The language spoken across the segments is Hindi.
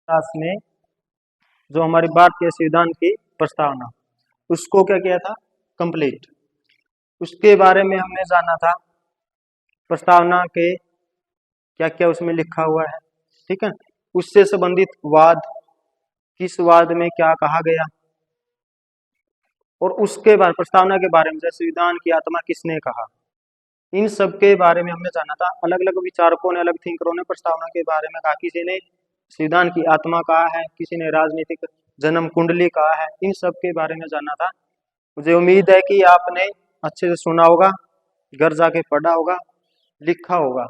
क्लास में जो हमारी भारतीय संविधान की प्रस्तावना, उसको क्या किया था, कंप्लीट। उसके बारे में हमने जाना था, प्रस्तावना के क्या क्या उसमें लिखा हुआ है, ठीक है। उससे संबंधित वाद, किस वाद में क्या कहा गया, और उसके बाद प्रस्तावना के बारे में, जैसे संविधान की आत्मा किसने कहा, इन सब के बारे में हमने जाना था। अलग अलग विचारकों ने, अलग थिंकरों ने प्रस्तावना के बारे में कहा। किसी ने संविधान की आत्मा कहा है, किसी ने राजनीतिक जन्म कुंडली कहा है। इन सब के बारे में जाना था। मुझे उम्मीद है कि आपने अच्छे से सुना होगा, घर जाके पढ़ा होगा, लिखा होगा,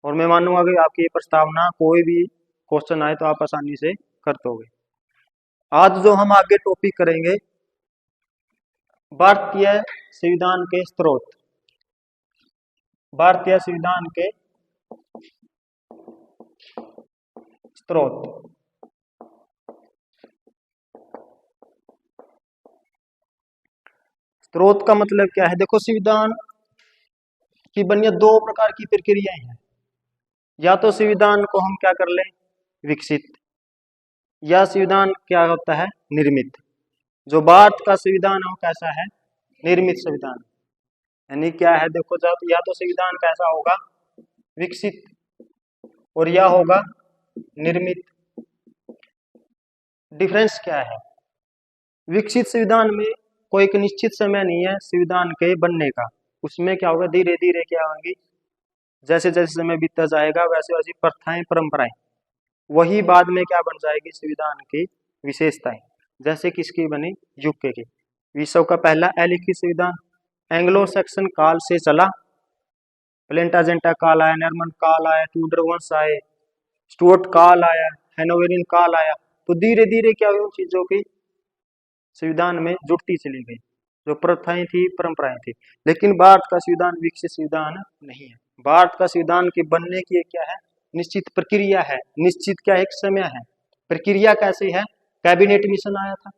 और मैं मानूंगा कि आपकी ये प्रस्तावना कोई भी क्वेश्चन आए तो आप आसानी से कर दोगे। आज जो हम आगे टॉपिक करेंगे, भारतीय संविधान के स्रोत। भारतीय संविधान के स्रोत। स्रोत का मतलब क्या है? देखो, संविधान की बनियाद दो प्रकार की प्रक्रियाएं हैं। या तो संविधान को हम क्या कर लें, विकसित, या संविधान क्या होता है, निर्मित। जो भारत का संविधान है वो कैसा है, निर्मित संविधान। यानी क्या है, देखो, जब या तो संविधान कैसा होगा, विकसित, और या होगा निर्मित। डिफरेंस क्या है? विकसित संविधान में कोई एक निश्चित समय नहीं है संविधान के बनने का। उसमें क्या होगा, धीरे धीरे क्या होंगी, जैसे जैसे समय बीतता जाएगा वैसे वैसी प्रथाएं, परंपराएं, वही बाद में क्या बन जाएगी, संविधान की विशेषताएं। जैसे किसकी बनी, यूके की। विश्व का पहला अलिखित संविधान एंग्लो सैक्सन काल से चला। प्लेंटाजेंटा काल आया, नॉर्मन काल आया, ट्यूडर वंश आए, स्टुअर्ट काल आया, हैनोवेरियन काल आया। तो धीरे धीरे क्या हुई, उन चीजों की संविधान में जुड़ती चली गई, जो प्रथाएं थी, परंपराएं थी। लेकिन भारत का संविधान विकसित संविधान नहीं है। भारत का संविधान के बनने की एक क्या है, निश्चित प्रक्रिया है, निश्चित क्या एक समय है। प्रक्रिया कैसी है? कैबिनेट मिशन आया था।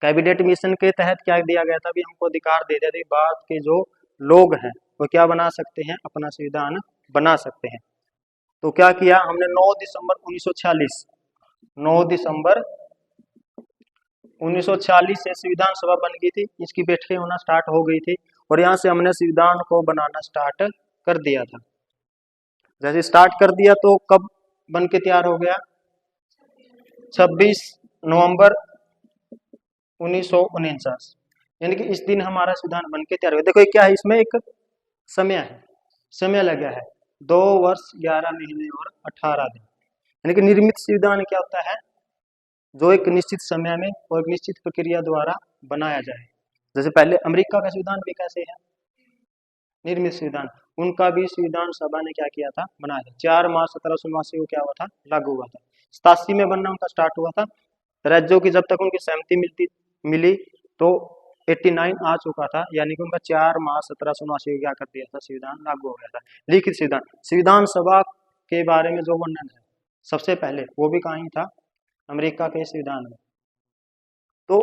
कैबिनेट मिशन के तहत क्या दिया गया था, भी हमको अधिकार दे दिया था, भारत के जो लोग हैं वो क्या बना सकते हैं, अपना संविधान बना सकते हैं। तो क्या किया हमने, 9 दिसंबर 1946, 9 दिसंबर 1946 से संविधान सभा बन गई थी। इसकी बैठकें होना स्टार्ट हो गई थी, और यहाँ से हमने संविधान को बनाना स्टार्ट कर दिया था। जैसे स्टार्ट कर दिया तो कब बन के तैयार हो गया, 26 नवंबर 1949, यानी कि इस दिन हमारा संविधान बन के तैयार हो गया। देखो क्या है, इसमें एक समय है, समय लगा है 2 वर्ष 11 महीने और 18 दिन। यानी कि निर्मित संविधान क्या होता है, जो एक निश्चित समय में और एक निश्चित प्रक्रिया द्वारा बनाया जाए। जैसे पहले अमेरिका का संविधान भी कैसे है, निर्मित संविधान। उनका भी संविधान सभा ने क्या किया था, बनाया था। 4 मार्च 1789 को क्या हुआ था, लागू हुआ था। 87 में बनना उनका स्टार्ट हुआ था। राज्यों की जब तक उनकी सहमति मिली तो 89 आ चुका था, यानी कि उनका 4 मार्च 1789 को क्या कर दिया था, संविधान लागू हो गया था। लिखित संविधान। संविधान सभा के बारे में जो वर्णन है सबसे पहले, वो भी कहीं था, अमेरिका के संविधान में। तो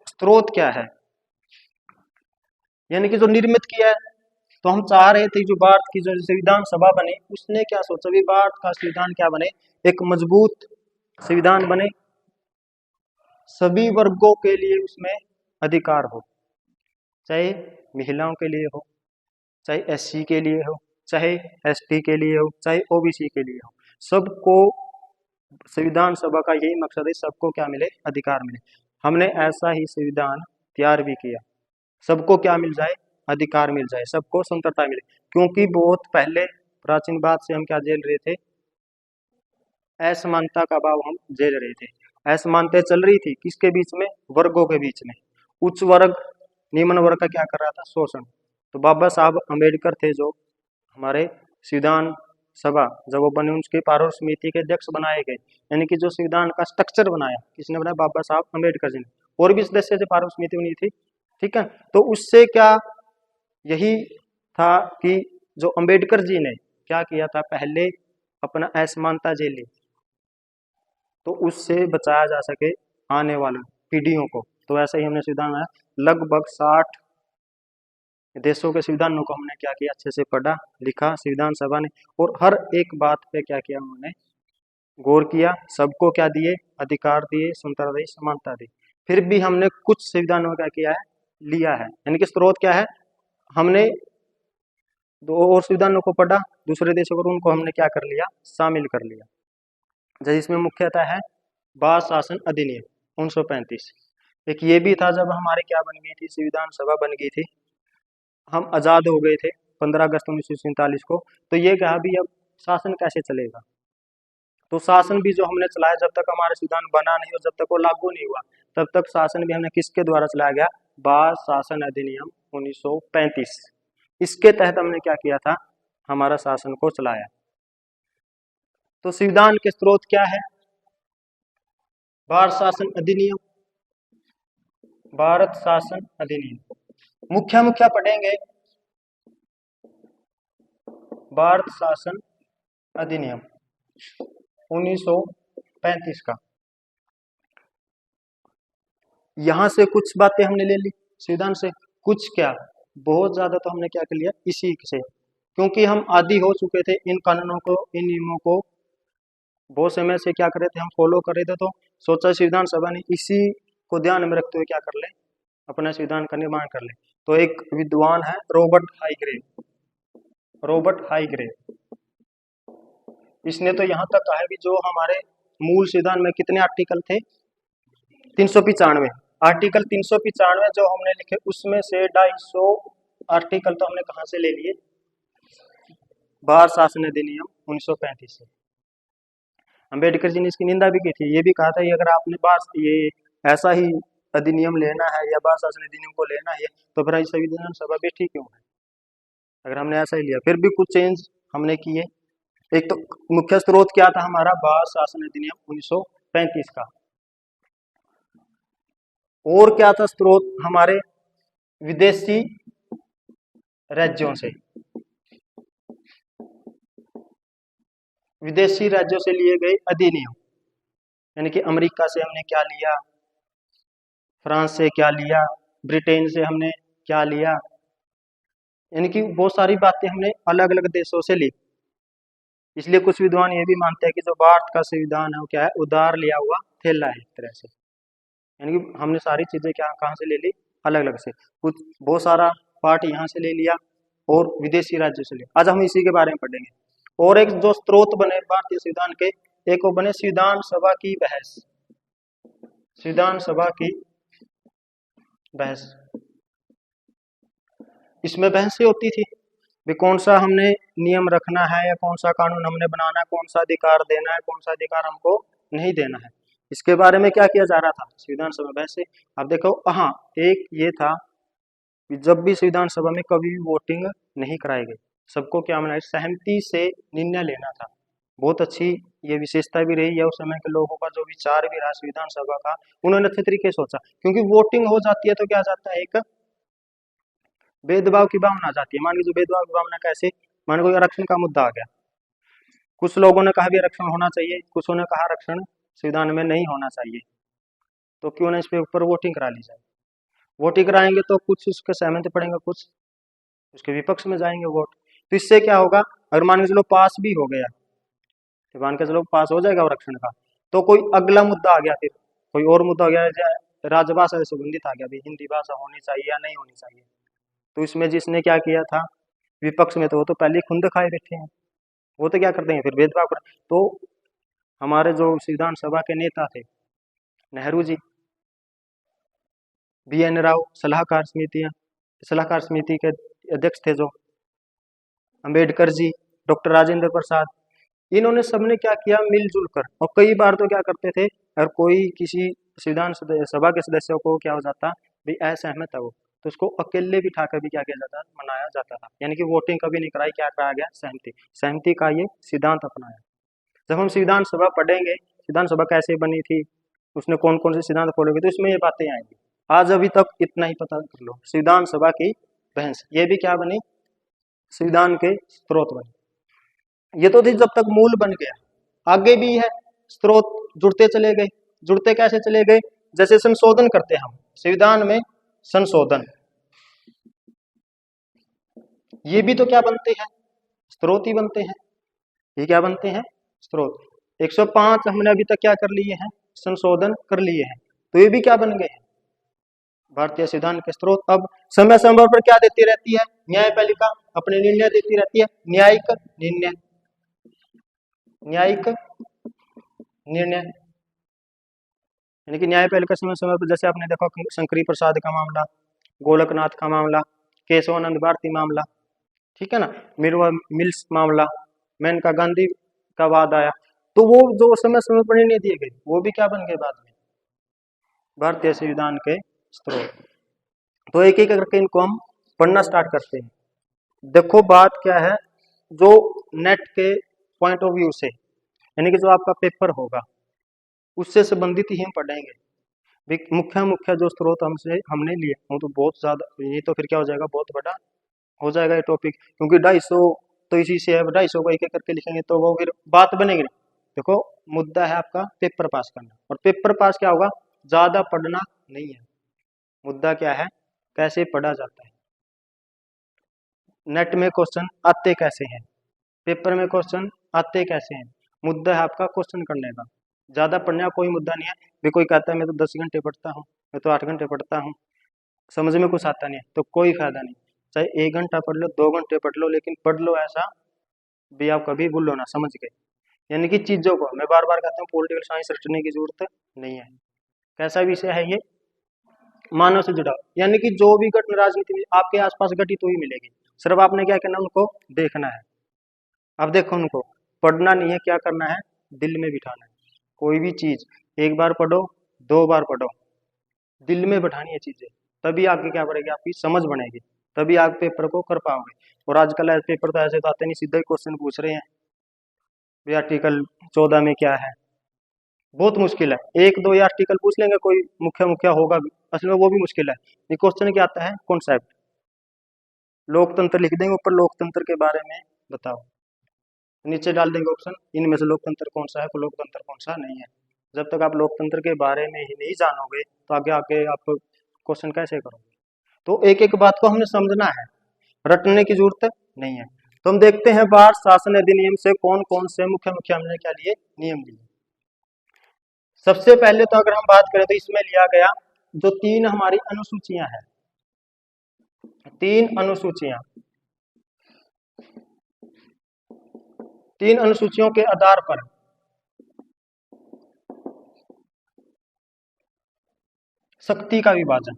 स्रोत क्या है, यानी कि जो निर्मित किया है। तो हम चाह रहे थे जो भारत की जो संविधान सभा बने, उसने क्या सोचा, भी भारत का संविधान क्या बने, एक मजबूत संविधान बने, सभी वर्गों के लिए उसमें अधिकार हो, चाहे महिलाओं के लिए हो, चाहे एससी के लिए हो, चाहे एसटी के लिए हो, चाहे ओबीसी के लिए हो। सबको, संविधान सभा का यही मकसद है, सबको क्या मिले, अधिकार मिले। हमने ऐसा ही संविधान तैयार भी किया, सबको क्या मिल जाए, अधिकार मिल जाए, सबको स्वतंत्रता मिले। क्योंकि बहुत पहले प्राचीन बात से हम क्या झेल रहे थे, असमानता का भाव हम झेल रहे थे। असमानता चल रही थी किसके बीच में, वर्गों के बीच में। उच्च वर्ग निम्न वर्ग का क्या कर रहा था, शोषण। तो बाबा साहब अम्बेडकर थे जो हमारे संविधान सभा जब वो बने, उसके पारोल समिति के अध्यक्ष बनाए गए। यानी कि जो संविधान का स्ट्रक्चर बनाया, किसने बनाया, बाबा साहब अम्बेडकर जी ने। और भी सदस्य से पारोल समिति बनी थी, ठीक है। तो उससे क्या यही था कि जो अम्बेडकर जी ने क्या किया था, पहले अपना असमानता झेली, तो उससे बचाया जा सके आने वाले पीढ़ियों को। तो ऐसा ही हमने संविधान में लगभग 60 देशों के संविधानों को हमने क्या किया, अच्छे से पढ़ा लिखा संविधान सभा ने, और हर एक बात पे क्या किया उन्होंने, गौर किया, सबको क्या दिए, अधिकार दिए, स्वतंत्रता दी, समानता दी। फिर भी हमने कुछ संविधानों का क्या किया है, लिया है, यानी कि स्रोत क्या है, हमने दो और संविधानों को पढ़ा दूसरे देशों को, उनको हमने क्या कर लिया, शामिल कर लिया। जैसे इसमें मुख्यतः है बाल शासन अधिनियम 1935। एक ये भी था जब हमारे क्या बन गई थी, संविधान सभा बन गई थी, हम आज़ाद हो गए थे 15 अगस्त 1947 को। तो ये कहा भी अब शासन कैसे चलेगा, तो शासन भी जो हमने चलाया, जब तक हमारा संविधान बना नहीं और जब तक वो लागू नहीं हुआ, तब तक शासन भी हमने किसके द्वारा चलाया गया, बाल शासन अधिनियम 1935। इसके तहत हमने क्या किया था, हमारा शासन को चलाया। तो संविधान के स्रोत क्या है, भारत शासन अधिनियम, भारत शासन अधिनियम। मुख्य मुख्य पढ़ेंगे, भारत शासन अधिनियम 1935 का। यहां से कुछ बातें हमने ले ली संविधान से, कुछ क्या, बहुत ज्यादा तो हमने क्या कर लिया इसी से, क्योंकि हम आदी हो चुके थे इन कानूनों को, इन नियमों को बहुत समय से क्या कर रहे थे, हम फॉलो कर रहे थे। तो सोचा संविधान सभा ने इसी को ध्यान में रखते हुए क्या कर ले, अपना संविधान का निर्माण कर ले। तो एक विद्वान है रॉबर्ट हाईग्रेव, रॉबर्ट हाईग्रेव, इसने तो यहाँ तक कहा है कि जो हमारे मूल संविधान में कितने आर्टिकल थे, 395 आर्टिकल, 395 जो हमने लिखे, उसमें से 250 आर्टिकल तो हमने कहाँ से ले लिए, भारत शासन अधिनियम 1935 से। अम्बेडकर जी ने इसकी निंदा भी की थी, ये भी कहा था कि अगर आपने ये ऐसा ही अधिनियम लेना है या भारत शासन अधिनियम को लेना है, तो फिर संविधान सभा बैठी क्यों है, अगर हमने ऐसा ही लिया। फिर भी कुछ चेंज हमने किए। एक तो मुख्य स्रोत क्या था हमारा, भारत शासन अधिनियम 1935 का। और क्या था स्रोत हमारे, विदेशी राज्यों से, विदेशी राज्यों से लिए गए अधिनियम, यानी कि अमेरिका से हमने क्या लिया, फ्रांस से क्या लिया, ब्रिटेन से हमने क्या लिया, यानी कि बहुत सारी बातें हमने अलग अलग देशों से ली। इसलिए कुछ विद्वान ये भी मानते हैं कि जो भारत का संविधान है वो क्या है, उधार लिया हुआ थैला है एक तरह से, यानी कि हमने सारी चीजें क्या कहाँ से ले ली, अलग अलग से, कुछ बहुत सारा पार्ट यहाँ से ले लिया और विदेशी राज्यों से लिया। आज हम इसी के बारे में पढ़ेंगे। और एक जो स्रोत बने भारतीय संविधान के, एक वो बने संविधान सभा की बहस, संविधान सभा की बहस। इसमें बहसें होती थी भी कौन सा हमने नियम रखना है, या कौन सा कानून हमने बनाना है, कौन सा अधिकार देना है, कौन सा अधिकार हमको नहीं देना है, इसके बारे में क्या किया जा रहा था संविधान सभा बहस से। अब देखो, हाँ एक ये था कि जब भी संविधान सभा में कभी भी वोटिंग नहीं कराई गई, सबको क्या माना, सहमति से निर्णय लेना था। बहुत अच्छी ये विशेषता भी रही है उस समय के लोगों का, जो विचार भी रहा संविधान सभा का, उन्होंने अच्छे तरीके से सोचा। क्योंकि वोटिंग हो जाती है तो क्या जाता है, एक भेदभाव की भावना आ जाती है। मान लीजिए भेदभाव की भावना कैसे, मान कोई आरक्षण का मुद्दा आ गया, कुछ लोगों ने कहा भी आरक्षण होना चाहिए, कुछ ने कहा आरक्षण संविधान में नहीं होना चाहिए, तो क्यों ना इस पे ऊपर वोटिंग करा ली जाए। वोटिंग कराएंगे तो कुछ उसके सहमति पड़ेंगे, कुछ उसके विपक्ष में जाएंगे वोट। तो इससे क्या होगा, अगर मान के चलो पास भी हो गया, तो मान के चलो पास हो जाएगा आरक्षण का, तो कोई अगला मुद्दा आ गया, फिर कोई और मुद्दा आ गया, राजभाषा से संबंधित आ गया भी, हिंदी भाषा होनी चाहिए या नहीं होनी चाहिए। तो इसमें जिसने क्या किया था विपक्ष में, तो वो तो पहले खुंद खाए बैठे हैं, वो तो क्या करते हैं फिर भेदभाव कर। तो हमारे जो संविधान सभा के नेता थे, नेहरू जी, BN राव, सलाहकार समिति के अध्यक्ष थे जो, अंबेडकर जी, डॉक्टर राजेंद्र प्रसाद, इन्होंने सबने क्या किया मिलजुल कर। और कई बार तो क्या करते थे, अगर कोई किसी संविधान सभा के सदस्यों को क्या हो जाता भी असहमत है वो, तो उसको अकेले बिठाकर भी क्या किया जाता, मनाया जाता था। यानी कि वोटिंग कभी नहीं कराई, क्या कराया गया, सहमति, सहमति का ये सिद्धांत अपनाया। जब हम संविधान सभा पढ़ेंगे, संविधान सभा कैसे बनी थी, उसने कौन कौन से सिद्धांत फॉलो किए, तो इसमें ये बातें आएंगी। आज अभी तक इतना ही पता कर लो, संविधान सभा की बहस, ये भी क्या बनी, संविधान के स्रोत बने। ये तो थी जब तक मूल बन गया, आगे भी है स्रोत जुड़ते चले गए। जुड़ते कैसे चले गए, जैसे संशोधन करते हैं हम संविधान में, संशोधन, ये भी तो क्या बनते हैं, स्रोत ही बनते हैं। ये क्या बनते हैं, स्रोत। 105 हमने अभी तक क्या कर लिए हैं, संशोधन कर लिए हैं, तो ये भी क्या बन गए हैं, भारतीय संविधान के स्रोत। अब समय समय पर क्या देती रहती है, न्यायपालिका अपने निर्णय देती रहती है, न्यायिक निर्णय, न्यायिक निर्णय, यानी कि न्यायपालिका समय समय पर, जैसे आपने देखा शंकरी प्रसाद का मामला, गोलकनाथ का मामला, केशवानंद भारती मामला, ठीक है ना, मिर्वा मिल्स मामला, मेनका गांधी का वाद आया, तो वो जो समय समय पर निर्णय दिए गए वो भी क्या बन गए बाद में, भारतीय संविधान के स्रोत। तो एक एक करके इनको हम पढ़ना स्टार्ट करते हैं। देखो बात क्या है, जो नेट के पॉइंट ऑफ व्यू से, यानी कि जो आपका पेपर होगा उससे संबंधित ही हम पढ़ेंगे। मुख्य मुख्य जो स्रोत हमसे हमने लिए वो तो बहुत ज्यादा, ये तो फिर क्या हो जाएगा, बहुत बड़ा हो जाएगा ये टॉपिक, क्योंकि 250 तो इसी से है, 250 को एक एक करके लिखेंगे तो वो फिर बात बनेगी नहीं। देखो मुद्दा है आपका पेपर पास करना, और पेपर पास क्या होगा, ज्यादा पढ़ना नहीं है, मुद्दा क्या है, कैसे पढ़ा जाता है, नेट में क्वेश्चन आते कैसे हैं, पेपर में क्वेश्चन आते कैसे हैं, मुद्दा है आपका क्वेश्चन करने का, ज्यादा पढ़ने का कोई मुद्दा नहीं है। भी कोई कहता है मैं तो 10 घंटे पढ़ता हूँ, मैं तो 8 घंटे पढ़ता हूँ, समझ में कुछ आता नहीं है, तो कोई फायदा नहीं, चाहे 1 घंटा पढ़ लो, 2 घंटे पढ़ लो, लेकिन पढ़ लो ऐसा भी आप कभी भूलो ना, समझ गए। यानी कि चीजों को मैं बार बार कहता हूँ, पॉलिटिकल साइंस रटने की जरूरत नहीं है। कैसा विषय है ये, मानव से जुड़ा, यानी कि जो भी घटना राजनीति में आपके आसपास घटित हुई मिलेगी, सिर्फ आपने क्या करना, उनको देखना है। अब देखो उनको पढ़ना नहीं है, क्या करना है, दिल में बिठाना है। कोई भी चीज एक बार पढ़ो, 2 बार पढ़ो, दिल में बैठानी है चीजें, तभी आगे क्या बढ़ेगी, आपकी समझ बनेगी, तभी आप पेपर को कर पाओगे। और आजकल ऐसे पेपर तो ऐसे तो आते नहीं, सीधा ही क्वेश्चन पूछ रहे हैं भी आर्टिकल 14 में क्या है, बहुत मुश्किल है। 1 2 या आर्टिकल पूछ लेंगे, कोई मुख्य मुख्य होगा भी, असल में वो भी मुश्किल है। ये क्वेश्चन क्या आता है, कॉन्सेप्ट, लोकतंत्र लिख देंगे ऊपर, लोकतंत्र के बारे में बताओ, नीचे डाल देंगे ऑप्शन, इनमें से लोकतंत्र कौन सा है, लोकतंत्र कौन सा नहीं है। जब तक आप लोकतंत्र के बारे में ही नहीं जानोगे तो आगे आगे आप क्वेश्चन कैसे करोगे। तो एक एक बात को हमने समझना है, रटने की जरूरत नहीं है। तो हम देखते हैं बार शासन अधिनियम से कौन कौन से मुख्य मुख्य हमने क्या लिए, नियम लिए। सबसे पहले तो अगर हम बात करें तो इसमें लिया गया जो 3 हमारी अनुसूचियां हैं, 3 अनुसूचियां, 3 अनुसूचियों के आधार पर शक्ति का विभाजन,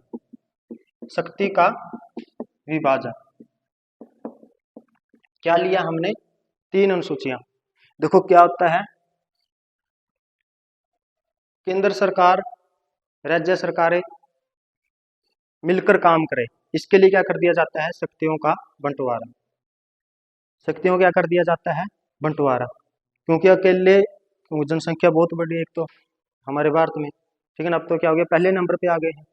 शक्ति का विभाजन क्या लिया हमने, 3 अनुसूचियां। देखो क्या होता है, केंद्र सरकार, राज्य सरकारें मिलकर काम करें, इसके लिए क्या कर दिया जाता है, शक्तियों का बंटवारा, शक्तियों क्या कर दिया जाता है, बंटवारा। क्योंकि अकेले जनसंख्या बहुत बड़ी है एक तो हमारे भारत में, ठीक है ना, अब तो क्या हो गया, पहले नंबर पे आ गए हैं,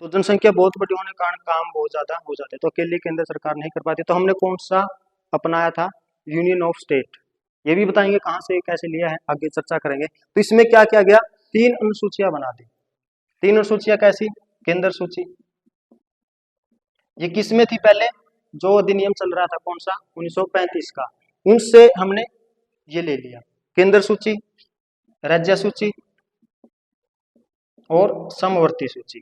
तो जनसंख्या बहुत बड़ी होने के कारण काम बहुत ज्यादा हो जाते हैं, तो अकेले केंद्र सरकार नहीं कर पाती। तो हमने कौन सा अपनाया था, यूनियन ऑफ स्टेट, ये भी बताएंगे कहाँ से कैसे लिया है, आगे चर्चा करेंगे। तो इसमें क्या किया गया, 3 अनुसूचियां बना दी। 3 अनुसूचियां कैसी, केंद्र सूची, ये किस में थी पहले, जो अधिनियम चल रहा था कौन सा, 1935 का, उनसे हमने ये ले लिया, केंद्र सूची, राज्य सूची और समवर्ती सूची।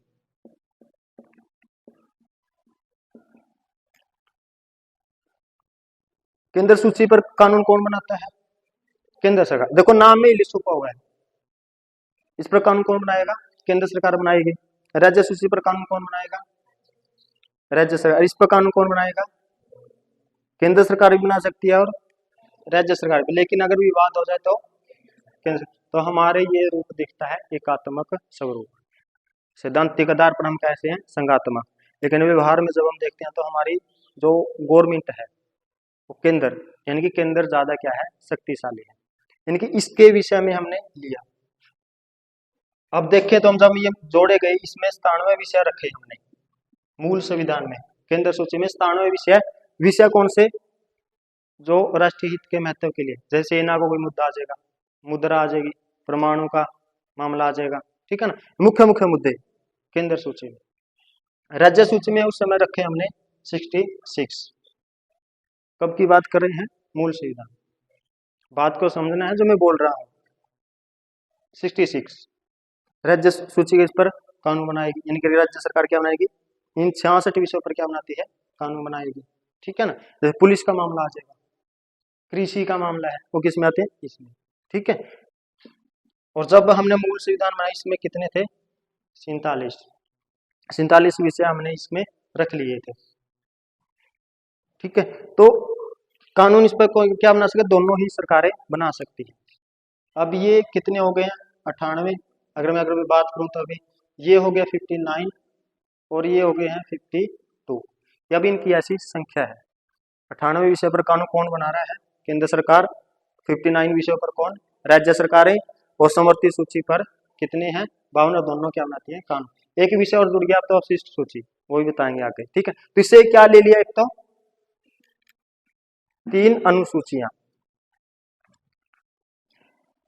केंद्र सूची पर कानून कौन बनाता है, केंद्र सरकार, देखो नाम में ही छुपा हुआ है, इस पर कानून कौन बनाएगा, केंद्र सरकार बनाएगी। राज्य सूची पर कानून कौन बनाएगा, राज्य सरकार। इस पर कानून कौन बनाएगा, केंद्र सरकार भी बना सकती है और राज्य सरकार भी, लेकिन अगर विवाद हो जाए तो केंद्र। तो हमारे ये रूप दिखता है एकात्मक स्वरूप, सैद्धांतिक आधार पर हम कैसे हैं, संघात्मक, लेकिन व्यवहार में जब हम देखते हैं तो हमारी जो गवर्नमेंट है वो केंद्र, यानी कि केंद्र ज्यादा क्या है, शक्तिशाली है, यानी कि इसके विषय में हमने लिया। अब देखें तो हम जब ये जोड़े गए, इसमें 97 विषय रखे हमने मूल संविधान में, केंद्र सूची में 97 विषय, विषय कौन से, जो राष्ट्रीय हित के महत्व के लिए, जैसे सेना को कोई मुद्दा आ जाएगा, मुद्रा आ जाएगी, परमाणु का मामला आ जाएगा, ठीक है ना, मुख्य मुख्य मुद्दे केंद्र सूची में। राज्य सूची में उस समय रखे हमने 66, कब की बात कर रहे हैं, मूल संविधान, बात को समझना है जो मैं बोल रहा हूँ। 66 राज्य सूची के इस पर कानून बनाएगी, यानी कि राज्य सरकार क्या बनाएगी, इन 66 विषयों पर क्या बनाती है, कानून बनाएगी। ठीक है ना। जैसे पुलिस का मामला आ जाएगा, कृषि का मामला है, वो किस में आते हैं, इसमें। ठीक है। और जब हमने मूल संविधान बनाई इसमें कितने थे, 47 विषय हमने इसमें रख लिए थे। ठीक है। तो कानून इस पर कोई क्या बना सके, दोनों ही सरकारें बना सकती है। अब ये कितने हो गए हैं, 98। अगर मैं बात करूं तो अभी ये हो गया 59 और ये हो गए हैं 52। अब इनकी ऐसी संख्या है। 98 विषय पर कानून कौन बना रहा है, केंद्र सरकार। 59 विषयों पर कौन, राज्य सरकारें। और समवर्ती सूची पर कितने हैं, 52, दोनों क्या बनाती है, कानून। एक विषय और जुड़ गया, तो अवशिष्ट सूची, वो भी बताएंगे आगे। ठीक है। तो इससे क्या ले लिया, एक तो 3 अनुसूचियां,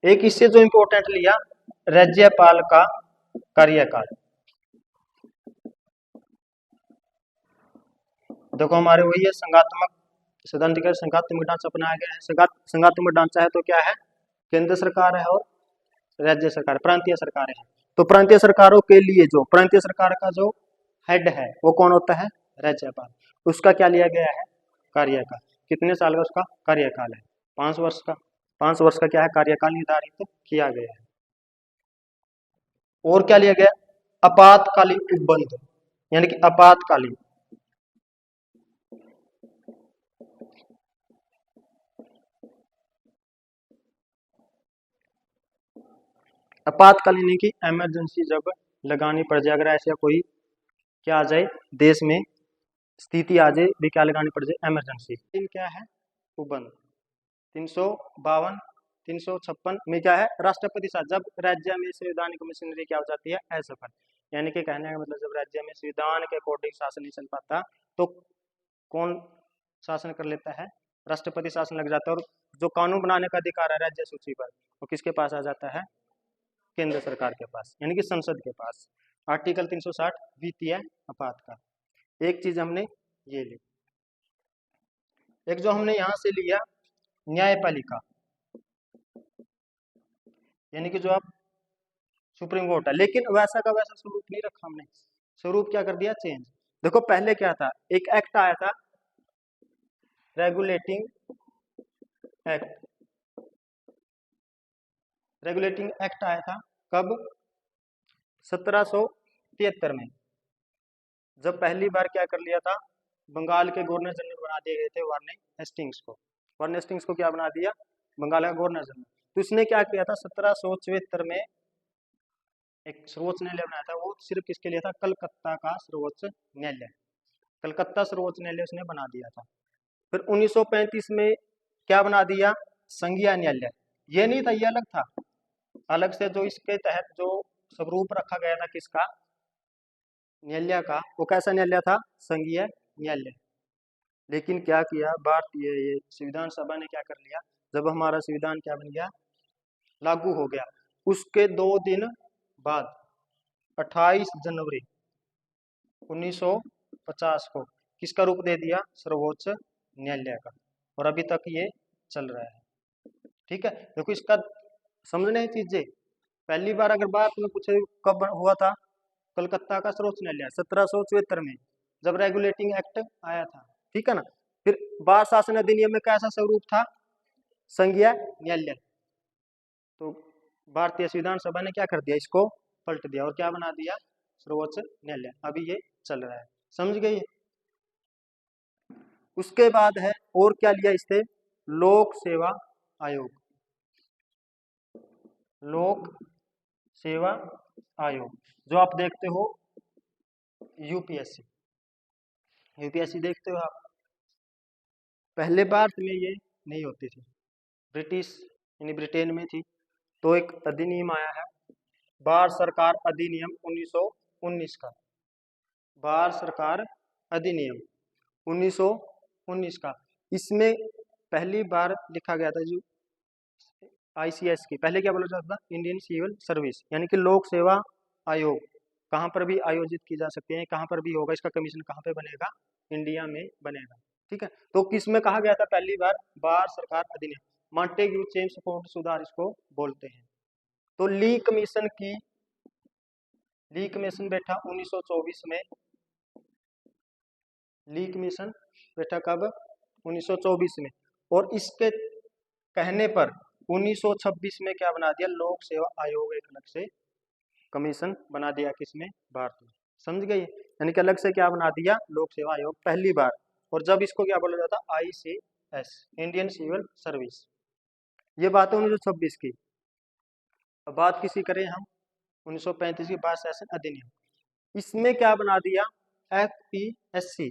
एक इससे जो इंपॉर्टेंट लिया, राज्यपाल का कार्यकाल। देखो हमारे वही है, संघात्मक सैद्धांतिक संघात्मक ढांचा बनाया गया है। संघात्मक ढांचा है तो क्या है, केंद्र सरकार है और राज्य सरकार, प्रांतीय सरकारें हैं। तो प्रांतीय सरकारों के लिए जो प्रांतीय सरकार का जो हेड है वो कौन होता है, राज्यपाल। उसका क्या लिया गया है, कार्यकाल। कितने साल का उसका कार्यकाल है, 5 वर्ष का। 5 वर्ष का क्या है, कार्यकाल निर्धारित किया गया है। और क्या लिया गया, आपातकालीन उपबंध, यानी कि आपातकालीन। आपातकालीन की इमरजेंसी जब लगानी पड़ जाए, अगर ऐसा कोई क्या आ जाए देश में, स्थिति आ जाए भी, क्या लगानी पड़ जाए, इमरजेंसी। क्या है, उपबंध 352 356 में क्या है, राष्ट्रपति शासन। जब राज्य में संवैधानिक मशीनरी क्या हो जाती है, असफल। यानी कि कहने का मतलब, जब राज्य में संविधान के अकॉर्डिंग शासन नहीं चल पाता तो कौन शासन कर लेता है, राष्ट्रपति शासन लग जाता है। और जो कानून बनाने का अधिकार है राज्य सूची पर, वो किसके पास आ जाता है, केंद्र सरकार के पास, यानी कि संसद के पास। आर्टिकल 360 वित्तीय आपातकाल। एक चीज हमने ये ली। एक जो हमने यहां से लिया, न्यायपालिका, यानी कि जो आप सुप्रीम कोर्ट है, लेकिन वैसा का वैसा स्वरूप नहीं रखा हमने। स्वरूप क्या कर दिया, चेंज। देखो पहले क्या था, एक एक्ट आया था, रेगुलेटिंग एक्ट। रेगुलेटिंग एक्ट आया था कब, 1773 में। जब पहली बार क्या कर लिया था, बंगाल के गवर्नर जनरल बना दिए गए थे वार्ने हेस्टिंग्स को। वार्ने हेस्टिंग्स को क्या बना दिया, बंगाल का गवर्नर जनरल। तो उसने क्या किया था, 1774 में एक सर्वोच्च न्यायालय बनाया था। वो सिर्फ किसके लिए था, कलकत्ता का सर्वोच्च न्यायालय। कलकत्ता सर्वोच्च न्यायालय उसने बना दिया था। फिर 1935 में क्या बना दिया, संघीय न्यायालय। ये नहीं था, ये अलग था। अलग से जो इसके तहत जो स्वरूप रखा गया था किसका, न्यायालय का, वो कैसा न्यायालय था, संघीय न्यायालय। लेकिन क्या किया भारतीय ये संविधान सभा ने, क्या कर लिया, जब हमारा संविधान क्या बन गया, लागू हो गया, उसके 2 दिन बाद 28 जनवरी 1950 को किसका रूप दे दिया, सर्वोच्च न्यायालय का। और अभी तक ये चल रहा है। ठीक है। देखो इसका समझने की चीजें, पहली बार अगर बात में पूछे कब हुआ था, कलकत्ता का सर्वोच्च न्यायालय 1774 में, जब रेगुलेटिंग एक्ट आया था। ठीक है ना। फिर बाल शासन अधिनियम में कैसा स्वरूप था, संघीय न्यायालय। तो भारतीय संविधान सभा ने क्या कर दिया, इसको पलट दिया और क्या बना दिया, सर्वोच्च न्यायालय। अभी ये चल रहा है, समझ गए। उसके बाद है, और क्या लिया इससे, लोक सेवा आयोग। लोक सेवा आयोग, जो आप देखते हो यूपीएससी। यूपीएससी देखते हो आप, पहले भारत में ये नहीं होती थी, ब्रिटिश यानी ब्रिटेन में थी। तो एक अधिनियम आया है, बाल सरकार अधिनियम 1919 का। बाल सरकार अधिनियम 1919 का। इसमें पहली बार लिखा गया था, जो आईसीएस की, पहले क्या बोला जाता था, इंडियन सिविल सर्विस, यानी कि लोक सेवा आयोग। कहाँ पर भी आयोजित की जा सकती है, कहाँ पर भी होगा, इसका कमीशन कहाँ पे बनेगा, इंडिया में बनेगा। ठीक है। तो किस में कहा गया था पहली बार, बाल सरकार अधिनियम। मॉन्टेग्यू चेम्सफोर्ड सुधार इसको बोलते हैं। तो ली कमीशन बैठा 1924 में। ली कमीशन बैठा कब? 1924 में। और इसके कहने पर 1926 में क्या बना दिया? लोक सेवा आयोग एक अलग से कमीशन बना दिया। किसमें? भारत में। समझ गए? यानी कि अलग से क्या बना दिया? लोक सेवा आयोग पहली बार। और जब इसको क्या बोला जाता? ICS, Indian civil service. ये बात है 1926 की। अब बात किसी करें हम 1935 की बार सेशन अधिनियम। इसमें क्या बना दिया? FPSC,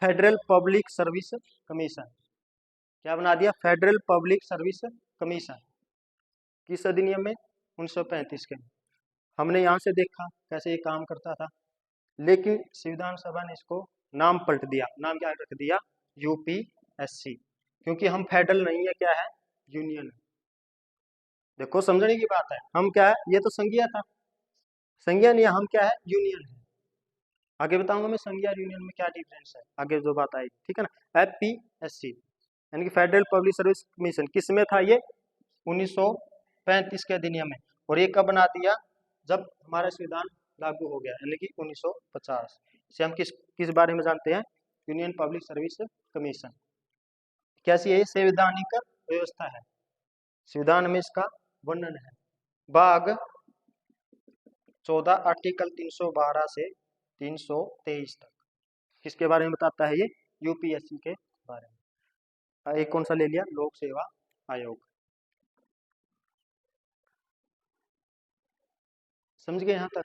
federal public service commission. क्या बना दिया? Federal public service commission. किस अधिनियम में? 1935 के। हमने यहाँ से देखा कैसे ये काम करता था, लेकिन संविधान सभा ने इसको नाम पलट दिया। नाम क्या रख दिया? UPSC, क्योंकि हम फेडरल नहीं है, क्या है? यूनियन है। देखो समझने की बात है, हम क्या है? ये तो संघीय था, संघीय नहीं है, हम क्या है? यूनियन है। आगे बताऊंगा मैं संघीय और यूनियन में क्या डिफरेंस है, आगे जो बात आएगी, ठीक है ना। FPSC यानी कि फेडरल पब्लिक सर्विस कमीशन, किस में था ये? 1935 के अधिनियम में। और ये कब बना दिया? जब हमारा संविधान लागू हो गया, यानी कि 1950 से। हम किस किस बारे में जानते हैं? यूनियन पब्लिक सर्विस कमीशन कैसी है? संवैधानिक व्यवस्था है, संविधान में इसका वर्णन है। भाग 14 आर्टिकल 312 से 323 तक किसके बारे में बताता है? ये UPSC के बारे में। एक कौन सा ले लिया? लोक सेवा आयोग। समझ गए यहाँ तक?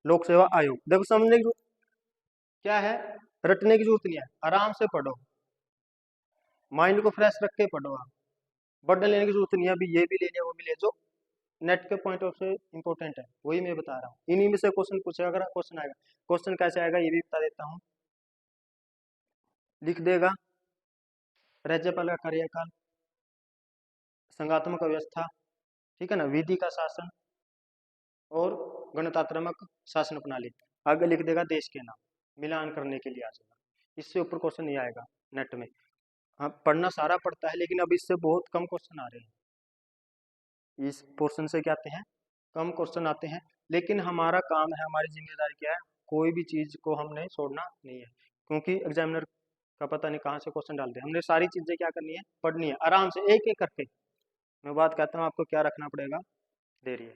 लोक सेवा आयोग। देखो समझने की क्या है, रटने की जरूरत नहीं है, आराम से पढ़ो, माइंड को फ्रेश रख के पढ़ो। आप बर्डन लेने की जरूरत नहीं है, अभी ये भी ले लिया वो भी ले, जो नेट के पॉइंट ऑफ से इंपॉर्टेंट है वही मैं बता रहा हूँ। इन्हीं में से क्वेश्चन पूछेगा, अगर क्वेश्चन आएगा। क्वेश्चन कैसे आएगा ये भी बता देता हूँ। लिख देगा राज्यपाल का कार्यकाल, संघात्मक व्यवस्था, ठीक है ना, विधि का शासन और गणतंत्रात्मक शासन प्रणाली। आगे लिख देगा देश के नाम, मिलान करने के लिए आ जाएगा। इससे ऊपर क्वेश्चन नहीं आएगा नेट में। हाँ पढ़ना सारा पड़ता है, लेकिन अब इससे बहुत कम क्वेश्चन आ रहे हैं। इस पोर्शन से क्या आते हैं? कम क्वेश्चन आते हैं। लेकिन हमारा काम है, हमारी जिम्मेदारी क्या है? कोई भी चीज को हमने छोड़ना नहीं है, क्योंकि एग्जामिनर का पता नहीं कहाँ से क्वेश्चन डालते हैं। हमने सारी चीजें क्या करनी है? पढ़नी है, आराम से एक एक करके। मैं बात कहता हूँ आपको क्या रखना पड़ेगा? धैर्य।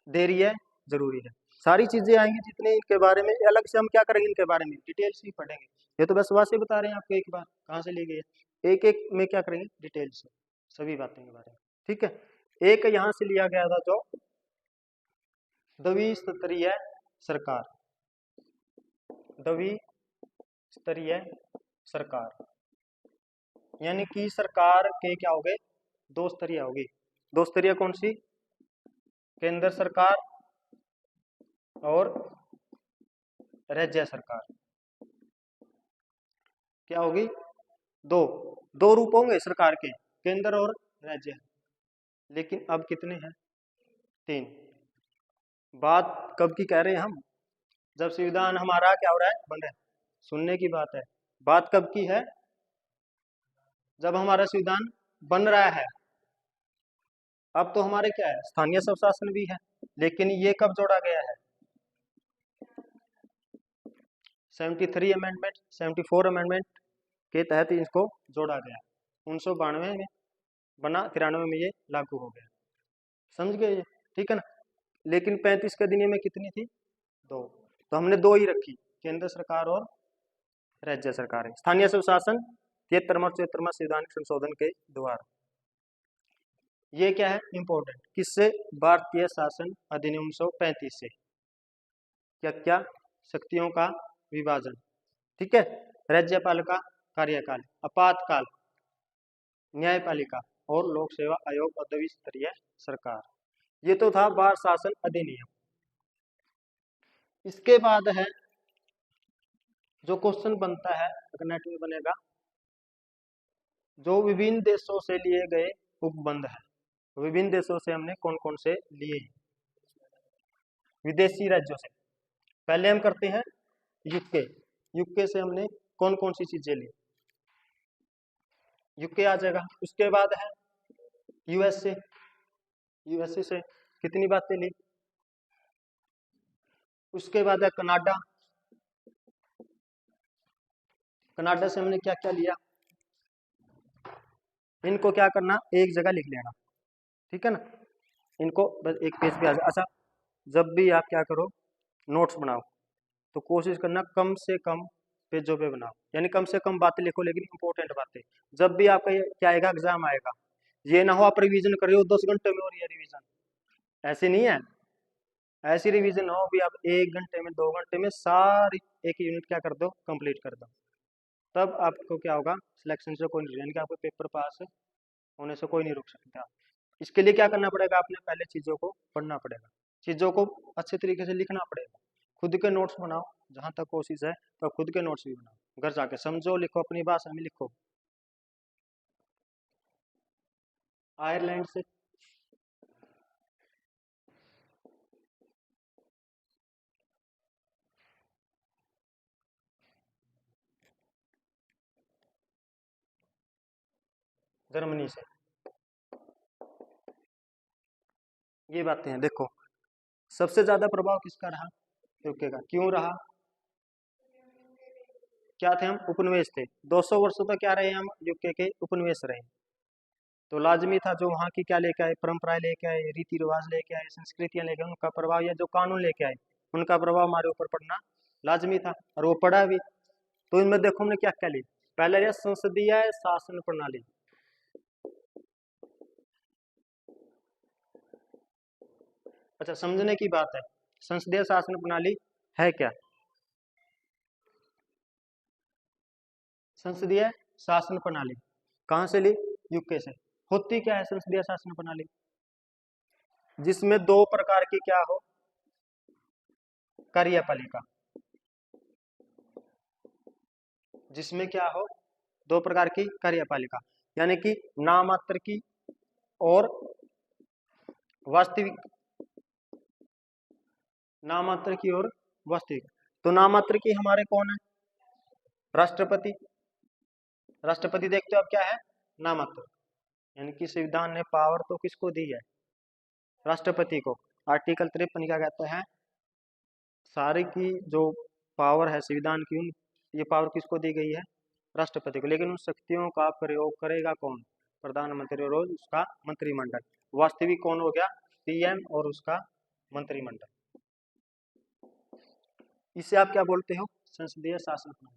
धैर्य जरूरी है। सारी चीजें आएंगी जितने इनके बारे में, अलग से हम क्या करेंगे? इनके बारे में डिटेल्स ही पढ़ेंगे। ये तो बस वैसे बता रहे हैं आपको, एक बार कहाँ से ली गई है, एक एक में क्या करेंगे? डिटेल से सभी बातें के बारे में, ठीक है। एक यहाँ से लिया गया था जो द्विस्तरीय सरकार, द्विस्तरीय सरकार, यानी कि सरकार के क्या हो गए? दो स्तरीय होगी। दो स्तरीय कौन सी? केंद्र सरकार और राज्य सरकार। क्या होगी? दो दो रूप होंगे सरकार के, केंद्र और राज्य। लेकिन अब कितने हैं? 3। बात कब की कह रहे हैं हम? जब संविधान हमारा क्या हो रहा है? बन रहा है। सुनने की बात है। बात कब की है? जब हमारा संविधान बन रहा है। अब तो हमारे क्या है? स्थानीय स्वशासन भी है, लेकिन ये कब जोड़ा गया है? 73 अमेंडमेंट, 74 अमेंडमेंट के तहत इसको जोड़ा गया। 1992 में बना, 93 में ये लागू हो गया। समझ गए? ठीक है ना। लेकिन 35 के अधिनियम में कितनी थी? 2। तो हमने 2 ही रखी, केंद्र सरकार और राज्य सरकार। स्थानीय स्वशासन 73 और 74 संवैधानिक संशोधन के द्वारा। ये क्या है? इंपॉर्टेंट। किससे? भारतीय शासन अधिनियम 1935 से। क्या क्या? शक्तियों का विभाजन, ठीक है। राज्यपाल का कार्यकाल, आपातकाल, न्यायपालिका और लोक सेवा आयोग और द्विस्तरीय सरकार। ये तो था बाल शासन अधिनियम। इसके बाद है जो क्वेश्चन बनता है, अगर नेट में बनेगा, जो विभिन्न देशों से लिए गए उपबंध है। विभिन्न देशों से हमने कौन कौन से लिए? विदेशी राज्यों से। पहले हम करते हैं यूके। यूके से हमने कौन कौन सी चीजें ली? यूके आ जाएगा। उसके बाद है यूएसए, यूएसए से कितनी बातें ली। उसके बाद है कनाडा, कनाडा से हमने क्या क्या लिया। इनको क्या करना, एक जगह लिख लेना, ठीक है ना। इनको बस एक पेज पे आ जाए। अच्छा, जब भी आप क्या करो, नोट्स बनाओ, तो कोशिश करना कम से कम पेजों पे बनाओ, यानी कम से कम बातें लिखो, लेकिन इंपॉर्टेंट बातें। जब भी आपका क्या आएगा, एग्जाम आएगा, ये ना हो आप रिवीजन कर रहे हो 10 घंटे में, और ये रिवीजन ऐसे नहीं है। ऐसी रिवीजन हो भी आप 1 घंटे में, 2 घंटे में सारी एक यूनिट क्या कर दो, कंप्लीट कर दो। तब आपको क्या होगा, सिलेक्शन से कोई नहीं, यानी कि आपको पेपर पास होने से कोई नहीं रोक सकता। इसके लिए क्या करना पड़ेगा, आपने पहले चीजों को पढ़ना पड़ेगा, चीजों को अच्छे तरीके से लिखना पड़ेगा, खुद के नोट्स बनाओ, जहां तक कोशिश है तो खुद के नोट्स भी बनाओ, घर जाके समझो, लिखो, अपनी भाषा में लिखो। आयरलैंड से जर्मनी से, ये बातें हैं। देखो, सबसे ज्यादा प्रभाव किसका रहा, यूके का। क्यों रहा, क्या थे हम, उपनिवेश थे। 200 वर्षों तक क्या रहे हम, यूके के उपनिवेश रहे। तो लाजमी था जो वहाँ की क्या लेके आए, परंपराएं लेके आए, रीति रिवाज लेके आए, संस्कृतियां लेके आए, उनका प्रभाव, या जो कानून लेके आए उनका प्रभाव हमारे ऊपर पड़ना लाजमी था, और वो पड़ा भी। तो इनमें देखो हमने क्या क्या लिया। पहले लिया संसदीय शासन प्रणाली। अच्छा, समझने की बात है, संसदीय शासन प्रणाली है क्या। संसदीय शासन प्रणाली कहाँ से ली, यूके से। होती क्या है संसदीय शासन प्रणाली, जिसमें दो प्रकार की क्या हो, कार्यपालिका, जिसमें क्या हो, दो प्रकार की कार्यपालिका, यानी कि नामात्र की और वास्तविक, नामात्र की और वास्तविक। तो नामात्र की हमारे कौन है, राष्ट्रपति। राष्ट्रपति देखते हो अब क्या है, नामात्र, यानी कि संविधान ने पावर तो किसको दी है, राष्ट्रपति को। आर्टिकल 53 क्या कहता है, सारी की जो पावर है संविधान की, उन ये पावर किसको दी गई है, राष्ट्रपति को। लेकिन उन शक्तियों का प्रयोग करेगा कौन, प्रधानमंत्री और उसका मंत्रिमंडल। वास्तविक कौन हो गया, पीएम और उसका मंत्रिमंडल। इसे आप क्या बोलते हो, संसदीय शासन प्रणाली।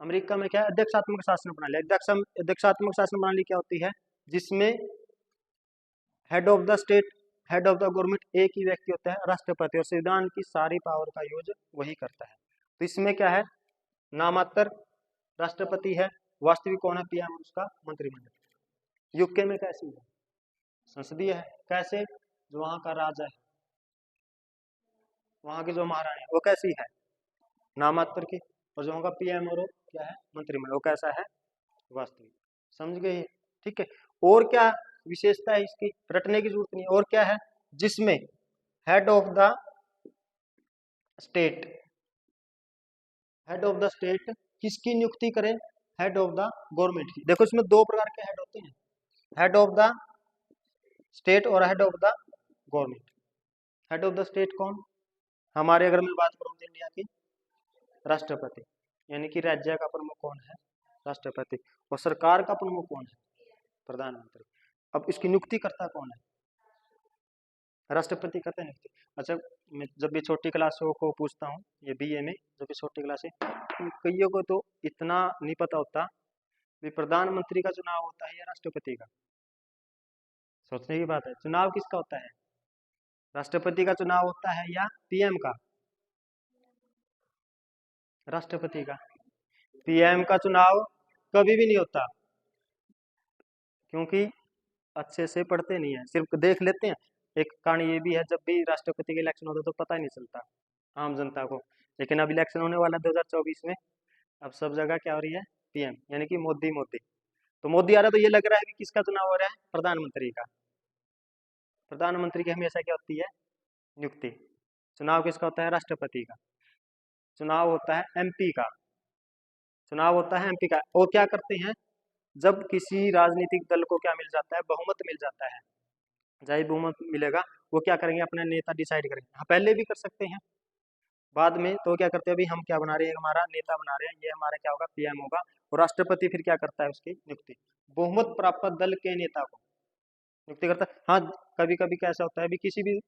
अमेरिका में क्या है, अध्यक्षात्मक शासन प्रणाली। अध्यक्षात्मक शासन प्रणाली क्या होती है, जिसमें head of the state, head of the government एक ही व्यक्ति होता है, राष्ट्रपति, और संविधान की सारी पावर का यूज वही करता है। तो इसमें क्या है, नामात्र राष्ट्रपति है, वास्तविक कौन है, पीएम, उसका मंत्रिमंडल। यूके में कैसी है, संसदीय है। कैसे, जो वहां का राजा है, वहां की जो महारानी है, वो कैसी है, नामात्र की। और जो वहां का पीएम और वो क्या है, मंत्रिमंडल, वो कैसा है, वास्तविक। समझ गए, ठीक है। और क्या विशेषता है इसकी, रटने की जरूरत नहीं। और क्या है, जिसमें head of the state, head of the state किसकी नियुक्ति करें, हेड ऑफ द गवर्नमेंट की। देखो इसमें दो प्रकार के हेड होते हैं, हेड ऑफ द स्टेट और head of the government. Head of the state कौन, हमारे अगर मैं बात करूँ इंडिया की, राष्ट्रपति, यानी कि राज्य का प्रमुख कौन है, राष्ट्रपति। और सरकार का प्रमुख कौन है, प्रधानमंत्री। अब इसकी नियुक्ति करता कौन है, राष्ट्रपति करते हैं। अच्छा, मैं जब भी छोटी क्लासों को पूछता हूँ, ये बीए में जब भी छोटी क्लास है, तो कईयों को तो इतना नहीं पता होता भी प्रधानमंत्री का चुनाव होता है या राष्ट्रपति का। सोचने की बात है, चुनाव किसका होता है, राष्ट्रपति का चुनाव होता है या पीएम का, राष्ट्रपति का। पीएम का चुनाव कभी भी नहीं होता, क्योंकि अच्छे से पढ़ते नहीं है, सिर्फ देख लेते हैं। एक कारण ये भी है, जब भी राष्ट्रपति के इलेक्शन होता है तो पता ही नहीं चलता आम जनता को। लेकिन अब इलेक्शन होने वाला 2024 में, अब सब जगह क्या हो रही है, पीएम, यानी कि मोदी मोदी। तो मोदी आ रहा है तो ये लग रहा है कि किसका चुनाव हो रहा है, प्रधानमंत्री का। प्रधानमंत्री की हमेशा क्या होती है, नियुक्ति। चुनाव किसका होता है, राष्ट्रपति का। चुनाव होता है एमपी का, चुनाव होता है एमपी का। और क्या करते हैं, जब किसी राजनीतिक दल को क्या मिल जाता है, बहुमत मिल जाता है, जब बहुमत मिलेगा वो क्या करेंगे, अपना नेता डिसाइड करेंगे। हाँ, पहले भी कर सकते हैं, बाद में तो क्या करते हैं, अभी हम क्या बना रहे हैं, हमारा नेता बना रहे हैं, ये हमारा क्या होगा, पीएम होगा। और राष्ट्रपति फिर क्या करता है, उसकी नियुक्ति बहुमत प्राप्त दल के नेता को नियुक्ति करता है। हाँ, कभी कभी कैसा होता है, अभी किसी भी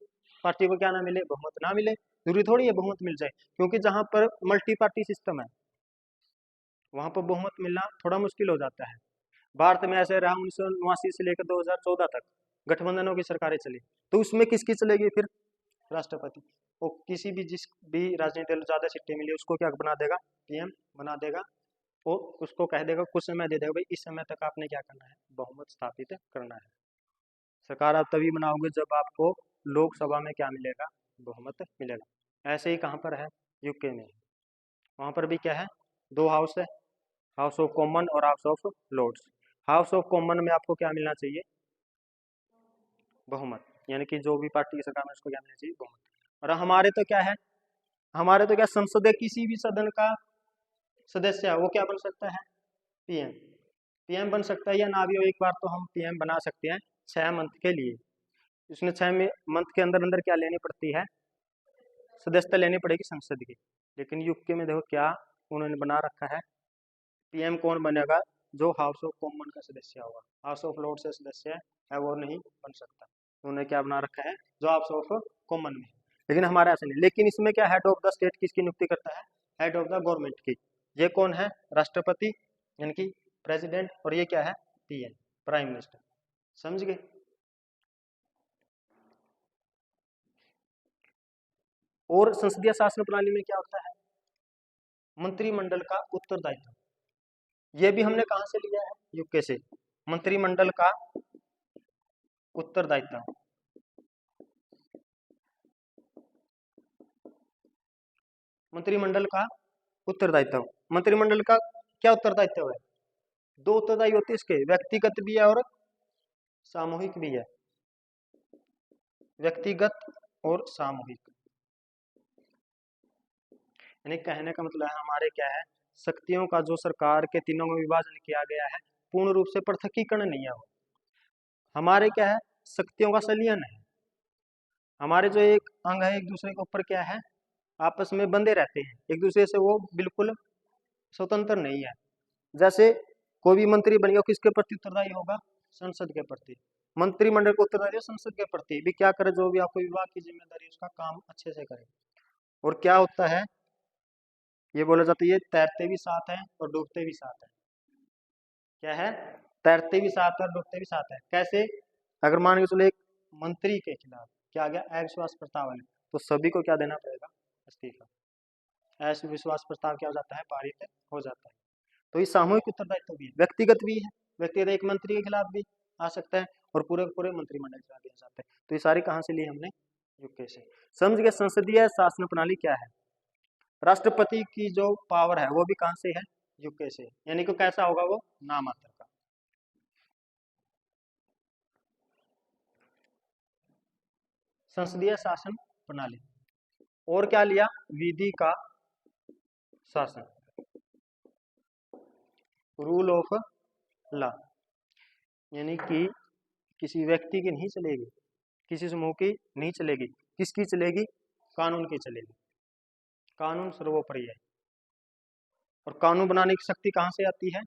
पार्टी को क्या ना मिले, बहुमत ना मिले, जरूरी थोड़ी है बहुमत मिल जाए, क्योंकि जहां पर मल्टी पार्टी सिस्टम है वहां पर बहुमत मिलना थोड़ा मुश्किल हो जाता है। भारत में ऐसे रहा 1989 से लेकर 2014 तक गठबंधनों की सरकारें चली, तो उसमें किसकी चलेगी फिर, राष्ट्रपति। वो किसी भी जिस भी राजनीतिक दल ज्यादा सीटें मिली उसको क्या बना देगा, पीएम बना देगा। वो उसको कह देगा, कुछ समय दे देगा, भाई इस समय तक आपने क्या करना है, बहुमत स्थापित करना है। सरकार आप तभी बनाओगे जब आपको लोकसभा में क्या मिलेगा, बहुमत मिलेगा। ऐसे ही कहाँ पर है, यूके में, वहां पर भी क्या है, दो हाउस है, हाउस ऑफ कॉमन और House of Lords. House of Common में आपको क्या मिलना चाहिए, बहुमत, यानी कि जो भी पार्टी की सरकार में उसको क्या मिलना चाहिए, बहुमत। और हमारे तो क्या है, हमारे तो क्या संसद है, किसी भी सदन का सदस्य है वो क्या बन सकता है, पीएम। पीएम बन सकता है या ना भी हो, एक बार तो हम पीएम बना सकते हैं 6 मंथ के लिए। उसने 6 मंथ के अंदर अंदर क्या लेनी पड़ती है, सदस्यता लेनी पड़ेगी संसद की। लेकिन यूके में देखो क्या उन्होंने बना रखा है, पीएम कौन बनेगा, जो हाउस ऑफ कॉमन का सदस्य होगा, हाउस ऑफ लॉर्ड से सदस्य है वो नहीं बन सकता। उन्होंने क्या बना रखा है, जो हाउस ऑफ कॉमन में। लेकिन हमारा ऐसा नहीं, लेकिन इसमें क्या हेड ऑफ द स्टेट किसकी नियुक्ति करता है, हेड ऑफ द गवर्नमेंट की। ये कौन है, राष्ट्रपति यानी कि प्रेसिडेंट, और ये क्या है, पीएम, प्राइम मिनिस्टर। समझ गए। और संसदीय शासन प्रणाली में क्या होता है, मंत्रिमंडल का उत्तरदायित्व। ये भी हमने कहां से लिया है, यूके से। मंत्रिमंडल का उत्तरदायित्व, मंत्रिमंडल का उत्तरदायित्व, मंत्रिमंडल का क्या उत्तरदायित्व है, दो उत्तरदायी होते हैं इसके, व्यक्तिगत भी है और सामूहिक भी है, व्यक्तिगत और सामूहिक। यानी कहने का मतलब है हमारे क्या है, शक्तियों का जो सरकार के तीनों में विभाजन किया गया है, पूर्ण रूप से पृथकीकरण नहीं है वो, हमारे क्या है, शक्तियों का संलयन है। हमारे जो एक अंग है एक दूसरे के ऊपर क्या है, आपस में बंधे रहते हैं एक दूसरे से, वो बिल्कुल स्वतंत्र नहीं है। जैसे कोई भी मंत्री बनेगा किसके प्रति उत्तरदायी होगा, संसद के प्रति। मंत्रिमंडल को उत्तरदायी संसद के प्रति भी, क्या करे, जो भी आपको विभाग की जिम्मेदारी उसका काम अच्छे से करे। और क्या होता है, ये बोला जाता है ये तैरते भी साथ हैं और डूबते भी साथ हैं। क्या है, तैरते भी साथ है और डूबते भी साथ है। कैसे, अगर मान के चलो एक मंत्री के खिलाफ क्या गया, अविश्वास प्रस्ताव है, तो सभी को क्या देना पड़ेगा, इस्तीफा। अविश्वास प्रस्ताव क्या हो जाता है, पारित हो जाता है। तो ये सामूहिक उत्तरदायित्व भी है, व्यक्तिगत भी है, व्यक्तिगत एक मंत्री के खिलाफ भी आ सकता है और पूरे पूरे मंत्रिमंडल के खिलाफ भी आ सकता है। तो ये सारी कहाँ से ली हमने, यूके से। समझ गए, संसदीय शासन प्रणाली क्या है। राष्ट्रपति की जो पावर है वो भी कहाँ से है, यूके से, यानी कि कैसा होगा वो, नामात्र का। संसदीय शासन प्रणाली। और क्या लिया, विधि का शासन, रूल ऑफ लॉ, यानी कि किसी व्यक्ति की नहीं चलेगी, किसी समूह की नहीं चलेगी, किसकी चलेगी, कानून की चलेगी। कानून सर्वोपरि है। और कानून बनाने की शक्ति कहाँ से आती है,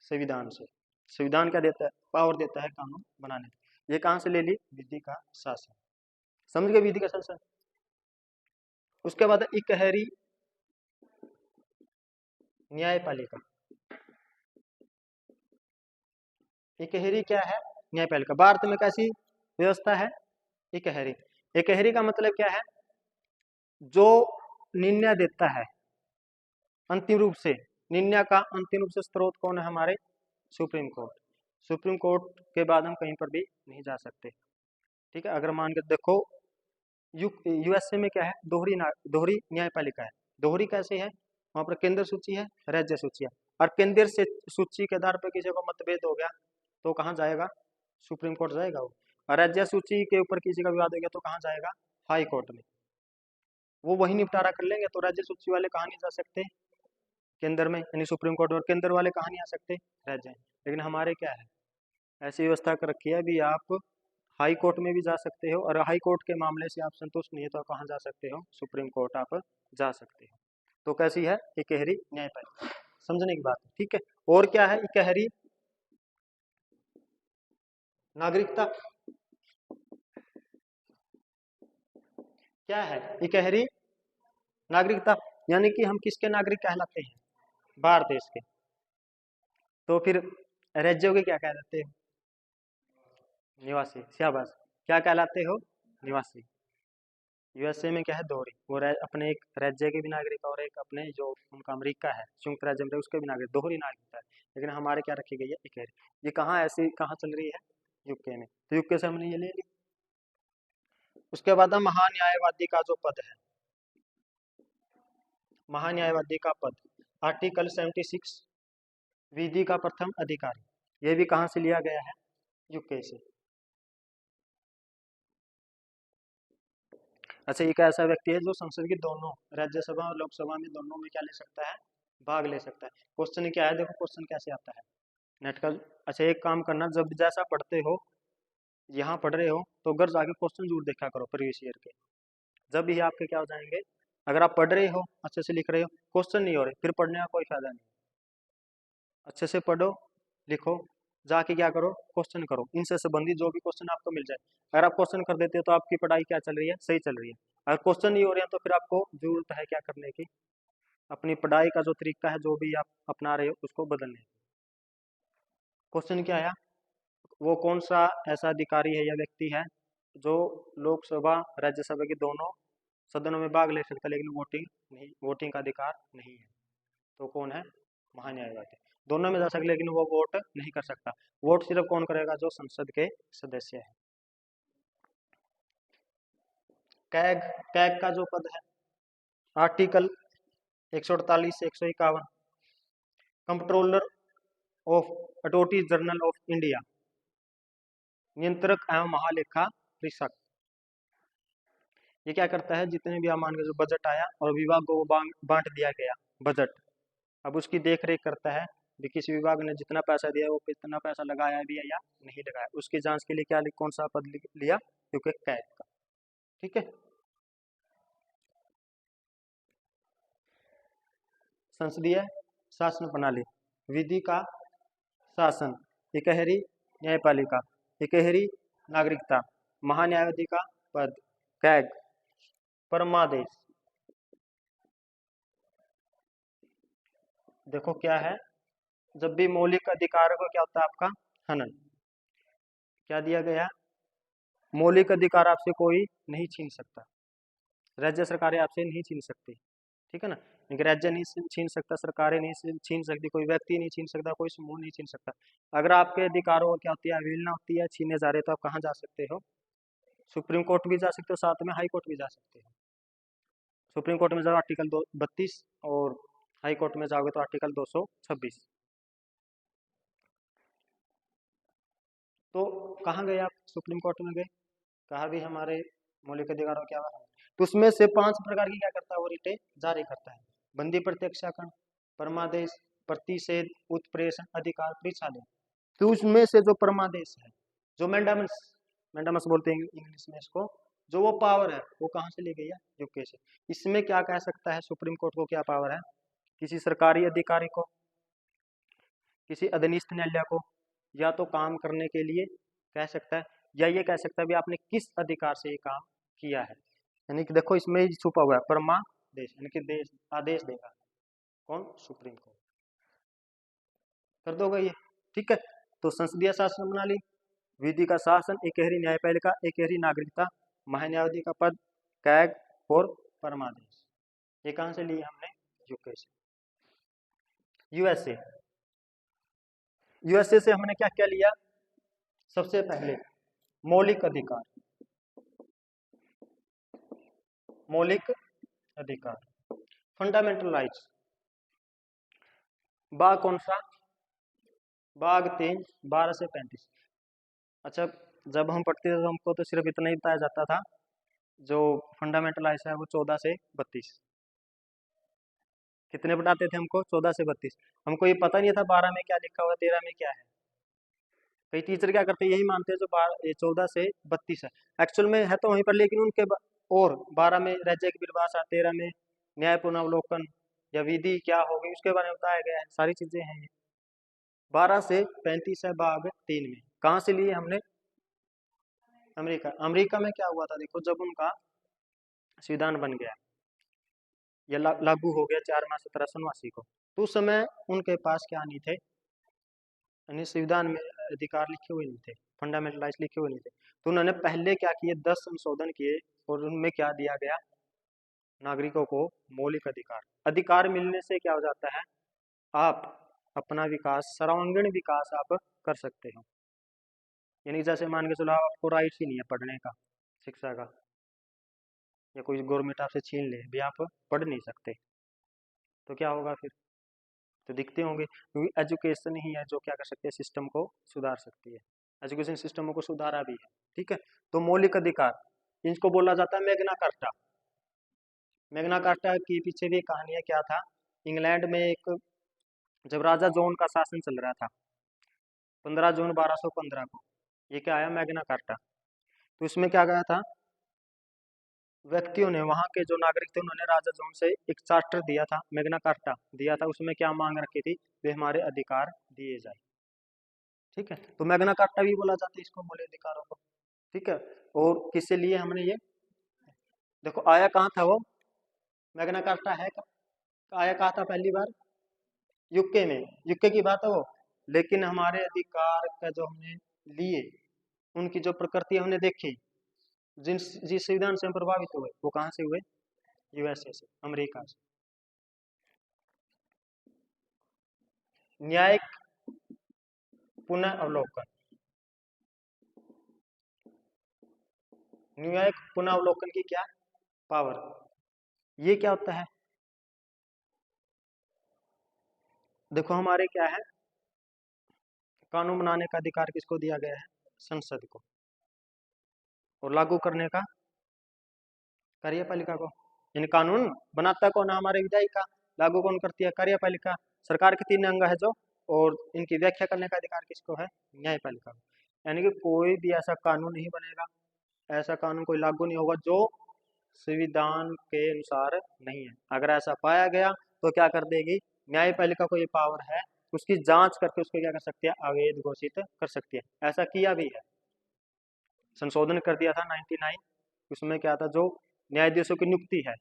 संविधान से। संविधान क्या देता है, पावर देता है कानून बनाने की। ये कहाँ से ले ली, विधि का शासन। समझ गए, विधि का शासन। उसके बाद इकहरी न्यायपालिका। इकहरी क्या है, न्यायपालिका। भारत में कैसी व्यवस्था है, इकहरी। इकहरी का मतलब क्या है, जो निर्णय देता है अंतिम रूप से, निर्णय का अंतिम रूप से स्रोत कौन है, हमारे सुप्रीम कोर्ट। सुप्रीम कोर्ट के बाद हम कहीं पर भी नहीं जा सकते। ठीक है, अगर मान के देखो यूएसए में क्या है, दोहरी न्यायपालिका है। दोहरी कैसे है, वहां पर केंद्र सूची है, राज्य सूची है। और केंद्र से सूची के आधार पर किसी को मतभेद हो गया तो कहाँ जाएगा, सुप्रीम कोर्ट जाएगा वो। और राज्य सूची के ऊपर किसी का विवाद हो गया तो कहाँ जाएगा, हाई कोर्ट में। वो वही निपटारा कर लेंगे, तो राज्य सूची वाले कहाँ नहीं जा सकते, केंद्र में, यानी सुप्रीम कोर्ट, और केंद्र वाले कहाँ नहीं आ सकते, राज्य। लेकिन हमारे क्या है, ऐसी व्यवस्था कर रखी है, अभी आप हाई कोर्ट में भी जा सकते हो, और हाई कोर्ट के मामले से आप संतुष्ट नहीं है तो आप कहाँ जा सकते हो, सुप्रीम कोर्ट आप जा सकते हो। तो कैसी है इकहरी न्यायपालिका, समझने की बात है, ठीक है। और क्या है इकहरी नागरिकता, क्या है इकहरी नागरिकता, यानी कि हम किसके नागरिक कहलाते हैं, भारत देश के। तो फिर राज्यों के क्या कहलाते हैं, निवासी, शाबाश, क्या कहलाते हो, निवासी। यूएसए में क्या है, दोहरी, वो अपने एक राज्य के भी नागरिक और एक अपने जो उनका अमेरिका है संयुक्त राज्य अमेरिका उसके भी नागरिक, दोहरी नागरिकता है। लेकिन हमारे क्या रखी गई है, इकहरी। ये कहाँ ऐसी कहाँ चल रही है, यूके में, तो यूके से हमने ये ले ली। उसके बाद हम महान्यायवादी का जो पद है, महान्यायवादी का पद, आर्टिकल 76, विधि का प्रथम अधिकारी, ये भी कहाँ से लिया गया है, यूके से। अच्छा, एक ऐसा व्यक्ति है जो संसद की दोनों राज्यसभा और लोकसभा में दोनों में क्या ले सकता है, भाग ले सकता है। क्वेश्चन क्या है, देखो क्वेश्चन कैसे आता है नेट का। अच्छा, एक काम करना, जब जैसा पढ़ते हो, यहाँ पढ़ रहे हो तो घर जाके क्वेश्चन जरूर देखा करो प्रीवियस ईयर के, जब भी आपके क्या हो जाएंगे। अगर आप पढ़ रहे हो, अच्छे से लिख रहे हो, क्वेश्चन नहीं हो रहे, फिर पढ़ने का कोई फायदा नहीं। अच्छे से पढ़ो, लिखो, जाके क्या करो, क्वेश्चन करो, इनसे संबंधित जो भी क्वेश्चन आपको मिल जाए। अगर आप क्वेश्चन कर देते हो तो आपकी पढ़ाई क्या चल रही है, सही चल रही है। अगर क्वेश्चन नहीं हो रहे हैं तो फिर आपको जरूरत है क्या करने की, अपनी पढ़ाई का जो तरीका है, जो भी आप अपना रहे हो, उसको बदलने। क्वेश्चन क्या आया, वो कौन सा ऐसा अधिकारी है या व्यक्ति है जो लोकसभा राज्यसभा के दोनों सदनों में भाग ले सकता है लेकिन वोटिंग का अधिकार नहीं है। तो कौन है, महान्यायवादी। दोनों में जा सकते लेकिन वो वोट नहीं कर सकता। वोट सिर्फ कौन करेगा, जो संसद के सदस्य है। कैग, कैग का जो पद है, आर्टिकल 148 से 151, controller of attorney general of India, नियंत्रक एवं महालेखा परीक्षक। ये क्या करता है, जितने भी मान के जो बजट आया और विभाग को बांट दिया गया बजट, अब उसकी देख रेख करता है कि किस विभाग ने जितना पैसा दिया वो कितना पैसा लगाया भी है या नहीं लगाया। उसकी जांच के लिए क्या कौन सा पद लिया, क्योंकि कैग का, ठीक है। संसदीय शासन प्रणाली, विधि का शासन, इकहरी न्यायपालिका, इकहरी नागरिकता, महान्यायवादी का पद, कैग, परमादेश। देखो क्या है, जब भी मौलिक अधिकारों को क्या होता है आपका हनन, क्या दिया गया, मौलिक अधिकार आपसे कोई नहीं छीन सकता, राज्य सरकारें आपसे नहीं छीन सकती, ठीक है ना। लेकिन राज्य नहीं छीन सकता, सरकारें नहीं छीन सकती, कोई व्यक्ति नहीं छीन सकता, कोई समूह नहीं छीन सकता। अगर आपके अधिकारों को क्या होती है, अवहेलना होती है, छीने जा रहे, तो आप कहाँ जा सकते हो, सुप्रीम कोर्ट भी जा सकते हो, साथ में हाई कोर्ट भी जा सकते हो। सुप्रीम कोर्ट में जाओ आर्टिकल 32, और हाई कोर्ट में जाओगे तो आर्टिकल 226। तो कहाँ गए आप, सुप्रीम कोर्ट में गए, कहा भी हमारे मौलिक अधिकारों क्या है। तो उसमें से 5 प्रकार की क्या करता है, वो रिटे जारी करता है, बंदी प्रत्यक्षाकरण, परमादेश, प्रतिषेध, उत्प्रेषण अधिकार, परिचालन। तो उसमें से जो परमादेश है, जो मैंडामस, मैंडामस बोलते हैं इंग्लिश में इसको, जो वो पावर है वो कहाँ से ली गई है, यूके से। इसमें क्या कह सकता है, सुप्रीम कोर्ट को क्या पावर है, किसी सरकारी अधिकारी को, किसी अधीनस्थ न्यायालय को, या तो काम करने के लिए कह सकता है, या ये कह सकता है भी आपने किस अधिकार से ये काम किया है। यानी कि देखो इसमें ही छुपा हुआ है परमादेश, यानी कि देश आदेश देगा कौन, सुप्रीम कोर्ट। कर दोगे ये, ठीक है। तो संसदीय शासन प्रणाली, विधि का शासन, इकहरी न्यायपालिका, इकहरी नागरिकता, महान्यायवादी का पद, कैग और परमादेश, ये कहां से लिए हमने, यूके से। यूएसए, यूएसए से हमने क्या क्या लिया, सबसे पहले मौलिक अधिकार, मौलिक अधिकार, फंडामेंटल राइट्स, बाघ कौन सा, बाघ 3, 12 से 35। अच्छा, जब हम पढ़ते थे तो हमको तो सिर्फ इतना ही बताया जाता था, जो फंडामेंटल राइट्स है वो 14 से 32। कितने बताते थे हमको? 14 से 32। हमको ये पता नहीं था 12 में क्या लिखा हुआ, 13 में क्या है। कई टीचर क्या करते हैं, यही मानते हैं जो 14 से 32 है, एक्चुअल में है तो वहीं पर, लेकिन उनके और 12 में रज्जक परिभाषा, 13 में न्याय पुनर्वलोकन या विधि क्या होगी उसके बारे में बताया गया है, सारी चीजें हैं। 12 से 35 है भाग 3 में। कहाँ से लिए हमने? अमेरिका। अमेरिका में क्या हुआ था देखो, जब उनका संविधान बन गया या लागू हो गया 4 मार्च 1789 को, तो उस समय उनके पास क्या नहीं थे, यानी संविधान में अधिकार लिखे हुए नहीं थे, फंडामेंटल राइट्स लिखे हुए नहीं थे। तो उन्होंने पहले क्या किए, 10 संशोधन किए और उनमें क्या दिया गया, नागरिकों को मौलिक अधिकार। अधिकार मिलने से क्या हो जाता है, आप अपना विकास, सर्वांगीण विकास आप कर सकते हो। यानी जैसे मान के चलो आपको राइट ही नहीं है पढ़ने का, शिक्षा का, या कोई गवर्नमेंट आपसे छीन ले भी, आप पढ़ नहीं सकते, तो क्या होगा फिर? तो दिखते होंगे, क्योंकि एजुकेशन ही है जो क्या कर सकते हैं, सिस्टम को सुधार सकती है। एजुकेशन सिस्टमों को सुधारा भी है, ठीक है। तो मौलिक अधिकार, इनको बोला जाता है मैग्ना कार्टा। मैग्ना कार्टा के पीछे भी कहानी है, क्या था, इंग्लैंड में एक, जब राजा जॉन का शासन चल रहा था 15 जून 1215 को, ये क्या आया, मैग्ना कार्टा। तो इसमें क्या गया था, व्यक्तियों ने, वहां के जो नागरिक थे, उन्होंने राजा जॉन से एक चार्टर दिया था, मैग्ना कार्टा दिया था। उसमें क्या मांग रखी थी, वे हमारे अधिकार दिए जाए, ठीक है। तो मैग्ना कार्टा भी बोला जाता है इसको, मौलिक अधिकारों को, ठीक है। और किससे लिए हमने ये, देखो आया कहाँ था वो मैग्ना कार्टा, है आया कहाँ था पहली बार, यूके में, यूके की बात है वो। लेकिन हमारे अधिकार का जो हमने लिए, उनकी जो प्रकृति हमने देखी, जिस संविधान से हम प्रभावित हुए, वो कहाँ से हुए, यूएसए से, अमेरिका से। न्यायिक पुनः अवलोकन, न्यायिक पुनः अवलोकन की क्या पावर, ये क्या होता है, देखो हमारे क्या है, कानून बनाने का अधिकार किसको दिया गया है, संसद को, और लागू करने का कार्यपालिका को। यानी कानून बनाता कौन है, हमारे विधायिका, लागू कौन करती है, कार्यपालिका। सरकार के 3 अंग है जो, और इनकी व्याख्या करने का अधिकार किसको है, न्यायपालिका को। यानी कि कोई भी ऐसा कानून नहीं बनेगा, ऐसा कानून कोई लागू नहीं होगा जो संविधान के अनुसार नहीं है। अगर ऐसा पाया गया तो क्या कर देगी, न्यायपालिका को ये पावर है, उसकी जांच करके उसको क्या कर सकती है, अवैध घोषित कर सकती है। ऐसा किया भी है, संशोधन कर दिया था 99। उसमें क्या था, जो न्यायाधीशों की नियुक्ति है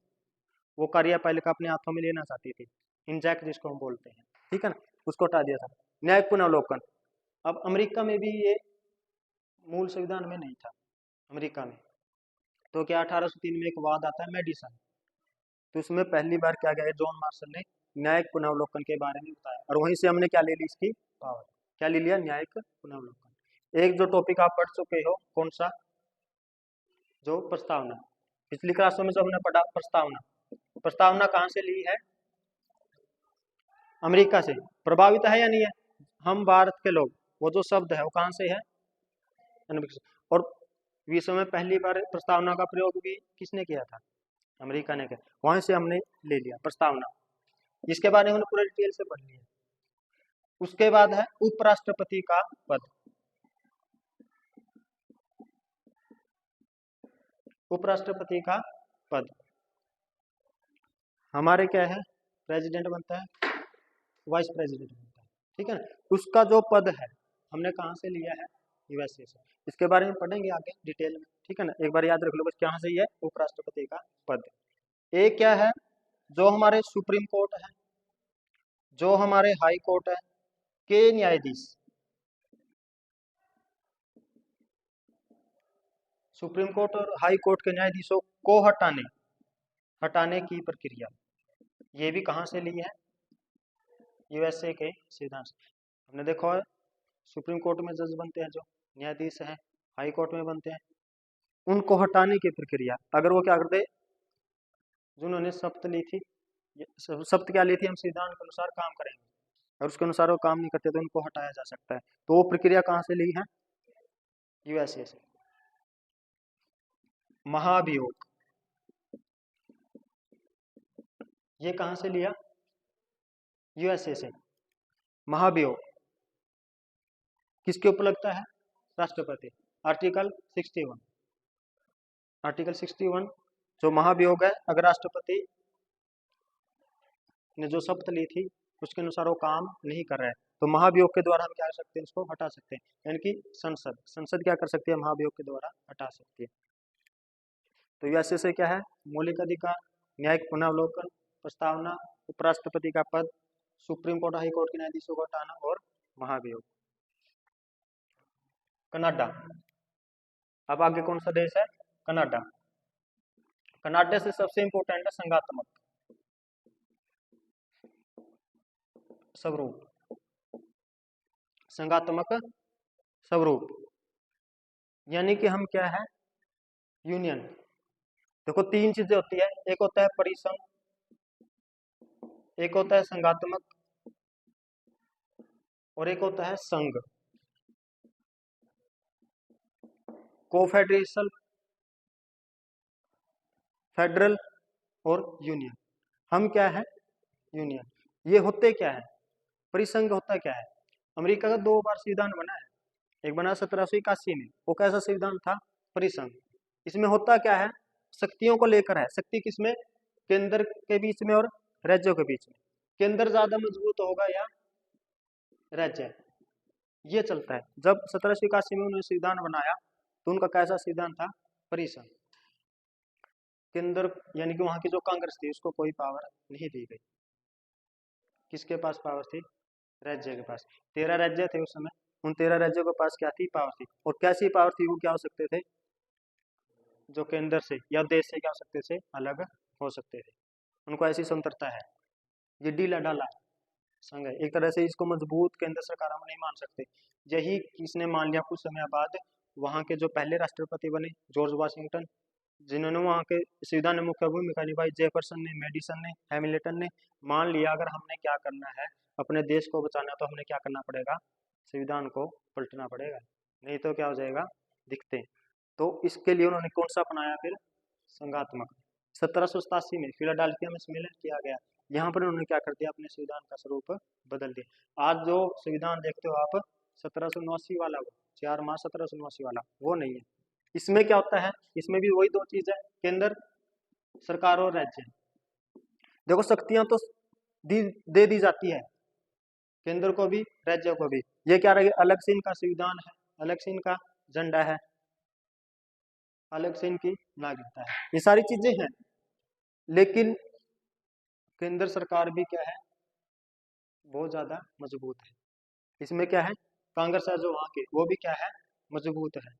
वो कार्यपालिका अपने हाथों में लेना चाहती थी, इंजैक्ट जिसको हम बोलते हैं, ठीक है ना, उसको हटा दिया था। न्यायिक पुनर्वलोकन, अब अमेरिका में भी ये मूल संविधान में नहीं था अमेरिका में, तो क्या 1803 में एक वाद आता है मेडिसन, तो उसमें पहली बार क्या गया, जॉन मार्शल ने न्यायिक पुनर्वलोकन के बारे में बताया, और वहीं से हमने क्या ले ली, इसकी पावर, क्या ले लिया, न्यायिक पुनर्वलोकन। एक जो टॉपिक आप पढ़ चुके हो, कौन सा, जो प्रस्तावना, पिछली क्लासों में जो हमने पढ़ा प्रस्तावना, प्रस्तावना कहाँ से ली है, अमेरिका से। प्रभावित है या नहीं है, हम भारत के लोग, वो जो शब्द है वो कहाँ से है, और विश्व में पहली बार प्रस्तावना का प्रयोग भी किसने किया था, अमेरिका ने किया, वहां से हमने ले लिया प्रस्तावना। इसके बारे में हमने पूरे डिटेल से पढ़ लिया। उसके बाद है उपराष्ट्रपति का पद, उपराष्ट्रपति का पद हमारे क्या है, प्रेसिडेंट बनता है, वाइस प्रेसिडेंट बनता है, ठीक है ना। उसका जो पद है हमने कहाँ से लिया है, यूएसए से। इसके बारे में पढ़ेंगे आगे डिटेल में, ठीक है ना। एक बार याद रख लो बस, कहाँ से ही है, उपराष्ट्रपति का पद। एक क्या है, जो हमारे सुप्रीम कोर्ट है, जो हमारे हाई कोर्ट है के न्यायाधीश, सुप्रीम कोर्ट और हाई कोर्ट के न्यायाधीशों को हटाने, हटाने की प्रक्रिया, ये भी कहाँ से ली है, यूएसए के संविधान से। हमने देखा है सुप्रीम कोर्ट में जज बनते हैं जो न्यायाधीश हैं, हाई कोर्ट में बनते हैं, उनको हटाने की प्रक्रिया, अगर वो क्या करते, जिन्होंने शपथ ली थी, शपथ क्या ली थी, हम संविधान के अनुसार काम करेंगे, और उसके अनुसार वो काम नहीं करते तो उनको हटाया जा सकता है। तो वो प्रक्रिया कहाँ से ली है, यूएसए से। महाभियोग, ये कहाँ से लिया, यूएसए से। महाभियोग किसके ऊपर लगता है? राष्ट्रपति। आर्टिकल 61, आर्टिकल 61 जो महाभियोग है, अगर राष्ट्रपति ने जो शपथ ली थी उसके अनुसार वो काम नहीं कर रहा है तो महाभियोग के द्वारा हम क्या कर सकते हैं? उसको हटा सकते हैं। यानी कि संसद क्या कर सकती है? महाभियोग के द्वारा हटा सकती है। तो यूएसए से क्या है? मौलिक अधिकार, न्यायिक पुनर्वलोकन, प्रस्तावना, उपराष्ट्रपति का पद, सुप्रीम कोर्ट हाई कोर्ट के न्यायाधीशों को हटाना और महाभियोग। कनाडा, अब आगे कौन सा देश है? कनाडा। कनाडा से सबसे इंपोर्टेंट है संघात्मक स्वरूप। संघात्मक स्वरूप यानी कि हम क्या है? यूनियन। देखो तीन चीजें होती है, एक होता है परिसंघ, एक होता है संघात्मक और एक होता है संघ। कोफेडरेशन, फेडरल और यूनियन। हम क्या है? यूनियन। ये होते क्या है? परिसंघ होता क्या है? अमेरिका का 2 बार संविधान बना है। एक बना 1781 में, वो कैसा संविधान था? परिसंघ। इसमें होता क्या है? शक्तियों को लेकर है। शक्ति किसमें? केंद्र के बीच में और राज्यों के बीच में। केंद्र ज्यादा मजबूत होगा या राज्य? ये चलता है। जब 1781 में उन्होंने संविधान बनाया तो उनका कैसा संविधान था? परिसंघ। केंद्र यानी कि वहां की जो कांग्रेस थी उसको कोई पावर नहीं दी गई। किसके पास पावर थी? राज्य के पास। 13 राज्य थे उस समय, उन 13 राज्यों के पास क्या थी? पावर थी। और कैसी पावर थी? वो क्या हो सकते थे? जो केंद्र से या देश से क्या हो सकते थे? अलग हो सकते थे। उनको ऐसी स्वतंत्रता है। ये डीला डाला संघ है एक तरह से। इसको मजबूत केंद्र सरकार हम नहीं मान सकते। यही किसने मान लिया कुछ समय बाद? वहां के जो पहले राष्ट्रपति बने जॉर्ज वाशिंगटन, जिन्होंने वहां के संविधान में मुख्य भूमिका निभाई। जेफरसन ने, मेडिसन ने, हैमिल्टन ने मान लिया अगर हमने क्या करना है, अपने देश को बचाना, तो हमने क्या करना पड़ेगा? संविधान को पलटना पड़ेगा, नहीं तो क्या हो जाएगा? दिखते। तो इसके लिए उन्होंने कौन सा अपनाया फिर? संघात्मक। 1787 में फिलाडेल्फिया में सम्मेलन किया गया। यहाँ पर उन्होंने क्या कर दिया? अपने संविधान का स्वरूप बदल दिया। आज जो संविधान देखते हो आप 1789 वाला, वो 4 मार्च 1789 वाला, वो नहीं है। इसमें क्या होता है? इसमें भी वही 2 चीज है, केंद्र सरकार और राज्य। देखो शक्तियां तो दे दी जाती है केंद्र को भी राज्य को भी। ये क्या रहे? अलग से इनका संविधान है, अलग से इनका झंडा है, अलग से इनकी नागरिकता है, ये सारी चीजें हैं। लेकिन केंद्र सरकार भी क्या है? बहुत ज्यादा मजबूत है। इसमें क्या है? कांग्रेस है जो वहां की, वो भी क्या है? मजबूत है।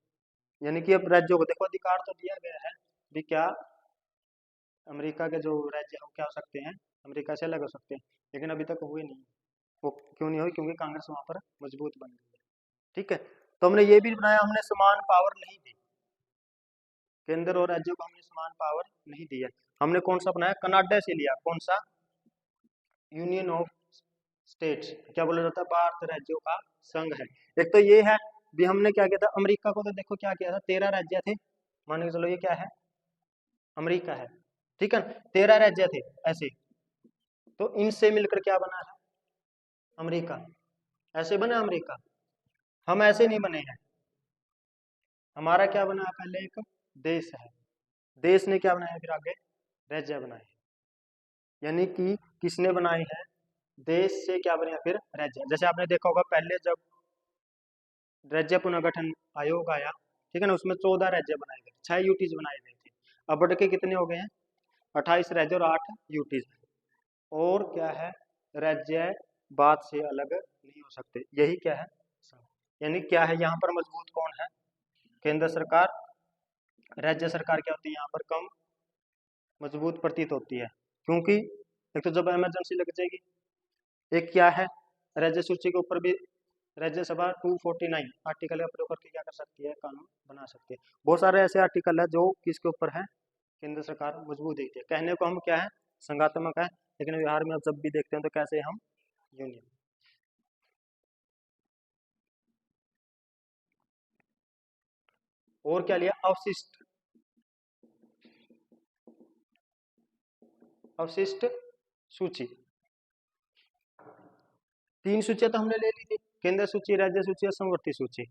यानी कि अब राज्यों को देखो अधिकार तो दिया गया है भी, क्या अमेरिका के जो राज्य है वो क्या हो सकते हैं? अमेरिका से अलग हो सकते हैं, लेकिन अभी तक हुए नहीं। वो क्यों नहीं हुई? क्योंकि कांग्रेस वहां पर मजबूत बन गई है। ठीक है, तो हमने ये भी बनाया, हमने समान पावर नहीं दी केंद्र और राज्यों को, हमने समान पावर नहीं दी है। हमने कौन सा बनाया? कनाडा से लिया। कौन सा? Union of states. क्या बोला जाता है? भारत राज्यों का संघ है। एक तो ये है भी, हमने क्या किया था? अमेरिका को तो देखो क्या किया था? 13 राज्य थे, मान के चलो ये क्या है? अमेरिका है। ठीक है, 13 राज्य थे ऐसे, तो इनसे मिलकर क्या बना है? अमेरिका। ऐसे बना अमेरिका। हम ऐसे नहीं बने हैं। हमारा क्या बना है? पहले एक देश है, देश ने क्या बनाया फिर आगे? राज्य बनाए। यानी कि किसने बनाए हैं? देश से क्या बने फिर? राज्य। जैसे आपने देखा होगा पहले जब राज्य पुनर्गठन आयोग आया, ठीक है ना, उसमें 14 राज्य बनाए गए, 6 यूटीज बनाए गए थे। अब बढ़ के कितने हो गए हैं? 28 राज्य और 8 यूटीज। और क्या है? राज्य बात से अलग नहीं हो सकते। यही क्या है? यानी क्या है यहाँ पर? मजबूत कौन है? केंद्र सरकार। राज्य सरकार क्या होती है यहाँ पर? कम मजबूत प्रतीत होती है। क्योंकि एक तो जब इमरजेंसी लग जाएगी, एक क्या है? राज्य सूची के ऊपर भी राज्यसभा 249 आर्टिकल का प्रयोग करके क्या कर सकती है? कानून बना सकती है। बहुत सारे ऐसे आर्टिकल है जो किसके ऊपर है? केंद्र सरकार मजबूत देखती है। कहने को हम क्या है? संघात्मक है, लेकिन व्यवहार में अब जब भी देखते हैं तो कैसे हम? यूनियन। और क्या लिया? अवशिष्ट। अवशिष्ट सूची। 3 सूचियां तो हमने ले ली थी, केंद्र सूची, राज्य सूची और समवर्ती सूची।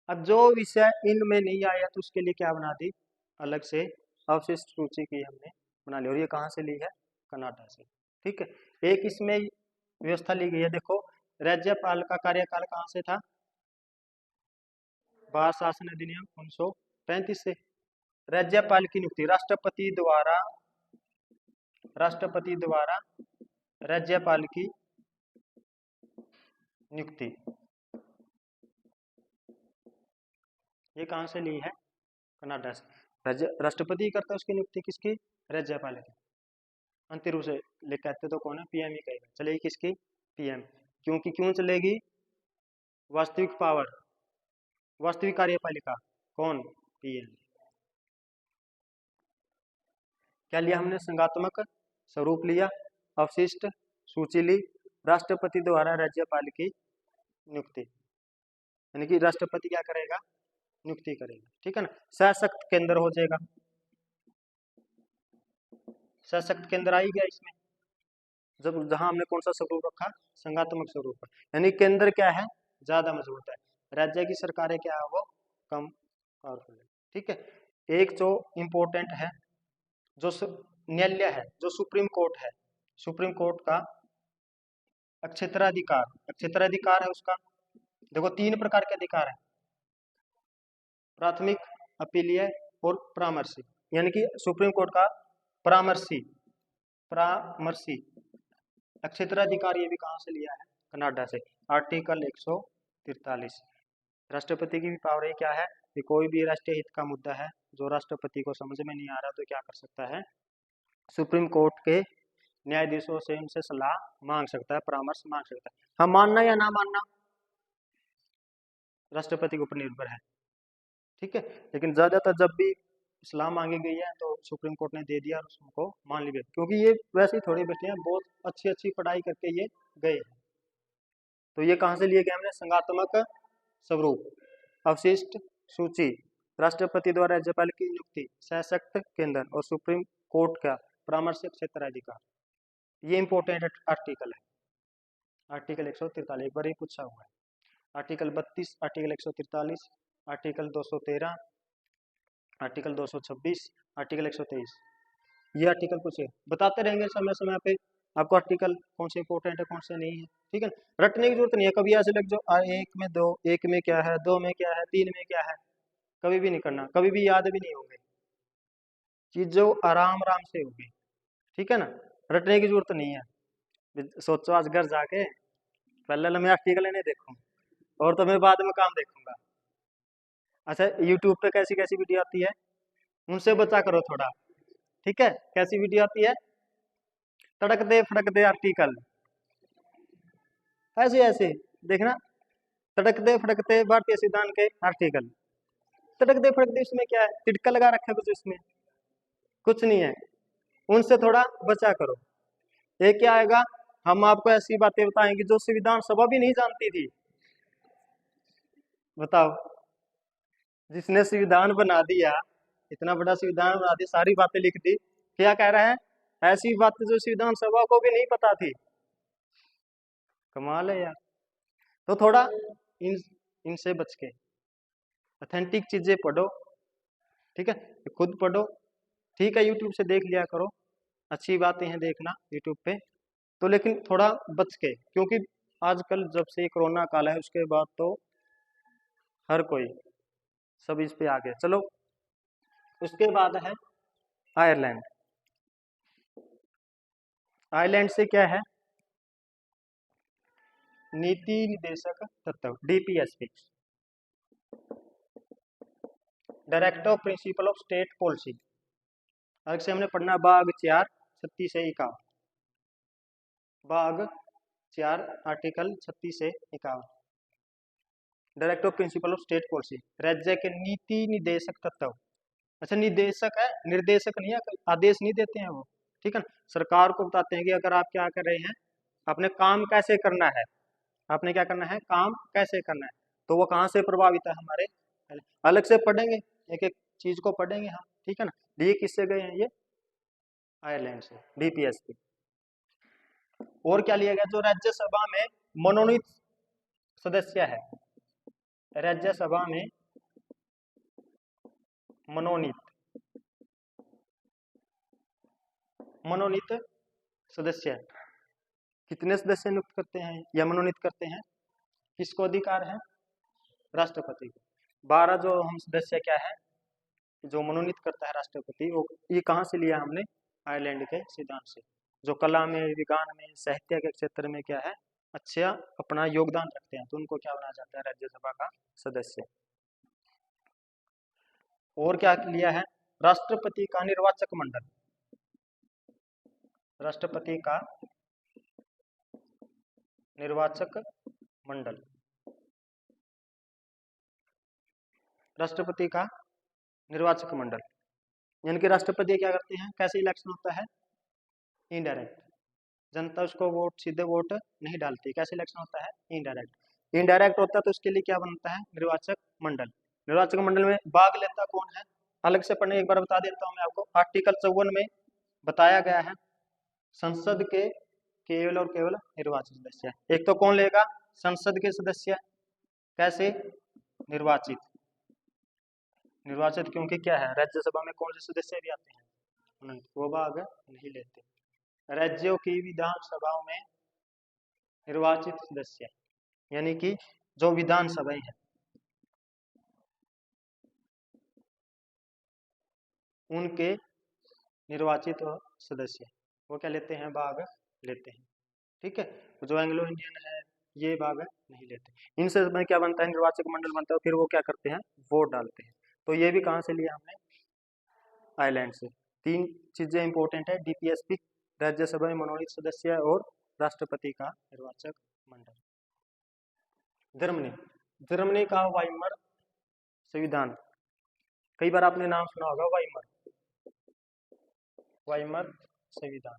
अब जो विषय इनमें नहीं आया तो उसके लिए क्या बना दी, अलग से अवशिष्ट सूची की हमने बना ली। और ये कहाँ से ली है, कनाडा से। ठीक है, एक इसमें व्यवस्था ली गई है, देखो राज्यपाल का कार्यकाल कहाँ से था, भारत शासन अधिनियम 1935 से। राज्यपाल की नियुक्ति राष्ट्रपति द्वारा राज्यपाल की नियुक्ति, ये कहां से ली है, कनाडा से। राष्ट्रपति करता है उसकी नियुक्ति किसकी, राज्यपाल की। अंतिम रूप से लिख कहते तो कौन है, पीएम ही कहेगा, चलेगी किसकी, पीएम। क्योंकि क्यों चलेगी, वास्तविक पावर, वास्तविक कार्यपालिका कौन, पीएम। क्या लिया हमने, संज्ञात्मक स्वरूप लिया, अवशिष्ट सूची ली, राष्ट्रपति द्वारा राज्यपाल की नियुक्ति, यानी कि राष्ट्रपति क्या करेगा, नियुक्ति करेगा। ठीक है ना, सशक्त केंद्र हो जाएगा, सशक्त केंद्र आई गया इसमें, जब जहां हमने कौन सा स्वरूप रखा, संज्ञात्मक स्वरूप, यानी केंद्र क्या है, ज्यादा मजबूत है, राज्य की सरकारें क्या है, वो कम पावरफुल है। ठीक है, एक जो इम्पोर्टेंट है, जो न्यायालय है, जो सुप्रीम कोर्ट है, सुप्रीम कोर्ट का अक्षेत्राधिकार है उसका। देखो 3 प्रकार के अधिकार है, प्राथमिक, अपीलीय और परामर्शी। यानी कि सुप्रीम कोर्ट का परामर्शी अक्षेत्राधिकार ये भी कहां से लिया है, कनाडा से, आर्टिकल 143। राष्ट्रपति की भी पावर है, क्या है कि कोई भी राष्ट्रीय हित का मुद्दा है जो राष्ट्रपति को समझ में नहीं आ रहा तो क्या कर सकता है, सुप्रीम कोर्ट के न्यायाधीशों से उनसे सलाह मांग सकता है, परामर्श मांग सकता है। हाँ, मानना या ना मानना राष्ट्रपति के ऊपर निर्भर है। ठीक है, लेकिन ज्यादातर जब भी सलाह मांगी गई है तो सुप्रीम कोर्ट ने दे दिया और उसको मान लिया, क्योंकि ये वैसे ही थोड़ी बैठे हैं, बहुत अच्छी अच्छी पढ़ाई करके ये गए। तो ये कहाँ से लिए गए हमने, संज्ञात्मक स्वरूप, अवशिष्ट सूची, राष्ट्रपति द्वारा राज्यपाल की नियुक्ति, सशक्त केंद्र और सुप्रीम कोर्ट का परामर्श क्षेत्राधिकार। ये इंपॉर्टेंट आर्टिकल है, आर्टिकल 143 एक बार ही पूछा हुआ है, article 32, article 143, article 213, article 226, article 123, ये आर्टिकल पूछे, बताते रहेंगे समय समय पे आपको आर्टिकल कौन से इंपॉर्टेंट है कौन से नहीं है। ठीक है, रटने की जरूरत नहीं है, कभी ऐसे लग जाओ एक में दो, एक में क्या है, दो में क्या है, तीन में क्या है, कभी भी नहीं करना, कभी भी याद भी नहीं होंगे, चीज जो आराम आराम से होगी। ठीक है ना, रटने की जरूरत नहीं है। सोचो आज घर जाके पहले मैं आर्टिकल नहीं देखूं और तो मैं बाद में काम देखूंगा। अच्छा, यूट्यूब पे कैसी कैसी वीडियो आती है, उनसे बचा करो थोड़ा। ठीक है, कैसी वीडियो आती है, तड़क दे फड़क दे आर्टिकल, ऐसे ऐसे देखना, तड़क दे फड़क दे भारतीय संविधान के आर्टिकल, तड़क दे फड़क दे, उसमें क्या है, तिटका लगा रखा है कुछ, उसमें कुछ नहीं है, उनसे थोड़ा बचा करो। ये क्या आएगा, हम आपको ऐसी बातें बताएंगे जो संविधान सभा भी नहीं जानती थी। बताओ, जिसने संविधान बना दिया, इतना बड़ा संविधान बना दिया, सारी बातें लिख दी, क्या कह रहा है, ऐसी बातें जो संविधान सभा को भी नहीं पता थी। कमाल है यार। तो थोड़ा इनसे बच के ऑथेंटिक चीजें पढ़ो। ठीक है, खुद पढ़ो, ठीक है, यूट्यूब से देख लिया करो, अच्छी बातें हैं देखना यूट्यूब पे तो, लेकिन थोड़ा बच के, क्योंकि आजकल जब से कोरोना काल है उसके बाद तो हर कोई सब इस पे आ गया। चलो, उसके बाद है आयरलैंड। आयरलैंड से क्या है, नीति निदेशक तत्व, DPSP, director of principle of state policy. अलग से हमने पढ़ना भाग 4 36 से 51, भाग 4 आर्टिकल 36 से 51, director of principle of state policy, राज्य के नीति निदेशक तत्व। अच्छा, निदेशक है, निर्देशक नहीं है, आदेश नहीं देते हैं वो। ठीक है, सरकार को बताते हैं कि अगर आप क्या कर रहे हैं, आपने काम कैसे करना है, आपने क्या करना है, काम कैसे करना है, तो वो कहाँ से प्रभावित है हमारे, अलग से पढ़ेंगे, एक एक चीज को पढ़ेंगे हम। ठीक है ना, ये किससे गए हैं, ये आयरलैंड से, डीपीएस की। और क्या लिया गया, जो राज्यसभा में मनोनीत सदस्य है, राज्यसभा में मनोनीत मनोनीत सदस्य कितने सदस्य नियुक्त करते हैं या मनोनीत करते हैं? किसको अधिकार है? राष्ट्रपति को। 12 जो हम सदस्य क्या है जो मनोनीत करता है राष्ट्रपति, वो ये कहाँ से लिया हमने? आयरलैंड के सिद्धांत से, जो कला में, विज्ञान में, साहित्य के क्षेत्र में क्या है अच्छा अपना योगदान रखते हैं, तो उनको क्या बनाया जाता है? राज्यसभा का सदस्य। और क्या लिया है? राष्ट्रपति का निर्वाचक मंडल, राष्ट्रपति का निर्वाचक मंडल, राष्ट्रपति का निर्वाचक मंडल, यानी कि राष्ट्रपति क्या करते हैं? कैसे इलेक्शन होता है? इनडायरेक्ट, जनता उसको वोट, सीधे वोट नहीं डालती। कैसे इलेक्शन होता है? इनडायरेक्ट। इनडायरेक्ट होता है तो उसके लिए क्या बनता है? निर्वाचक मंडल। निर्वाचक मंडल में भाग लेता कौन है? अलग से पढ़ने एक बार बता देता हूँ मैं आपको। आर्टिकल 54 में बताया गया है संसद के केवल और केवल निर्वाचित सदस्य। एक तो कौन लेगा? संसद के सदस्य। कैसे? निर्वाचित। निर्वाचित क्योंकि क्या है, राज्यसभा में कौन से सदस्य भी आते हैं, वो भाग नहीं लेते। राज्यों की विधानसभाओं में निर्वाचित सदस्य, यानी कि जो विधानसभाएं हैं उनके निर्वाचित सदस्य वो क्या लेते हैं? भाग लेते हैं। ठीक है, जो एंग्लो इंडियन है ये भाग नहीं लेते। इनसे में क्या बनता है? निर्वाचक मंडल बनता है, फिर वो क्या करते हैं? वोट डालते हैं। तो ये भी कहाँ से लिया हमने? आयरलैंड से। 3 चीजें इंपॉर्टेंट है, डीपीएसपी, राज्यसभा में मनोनीत सदस्य और राष्ट्रपति का निर्वाचक मंडल। जर्मनी, जर्मनी का वाइमर संविधान, कई बार आपने नाम सुना होगा वाइमर, वाइमर संविधान।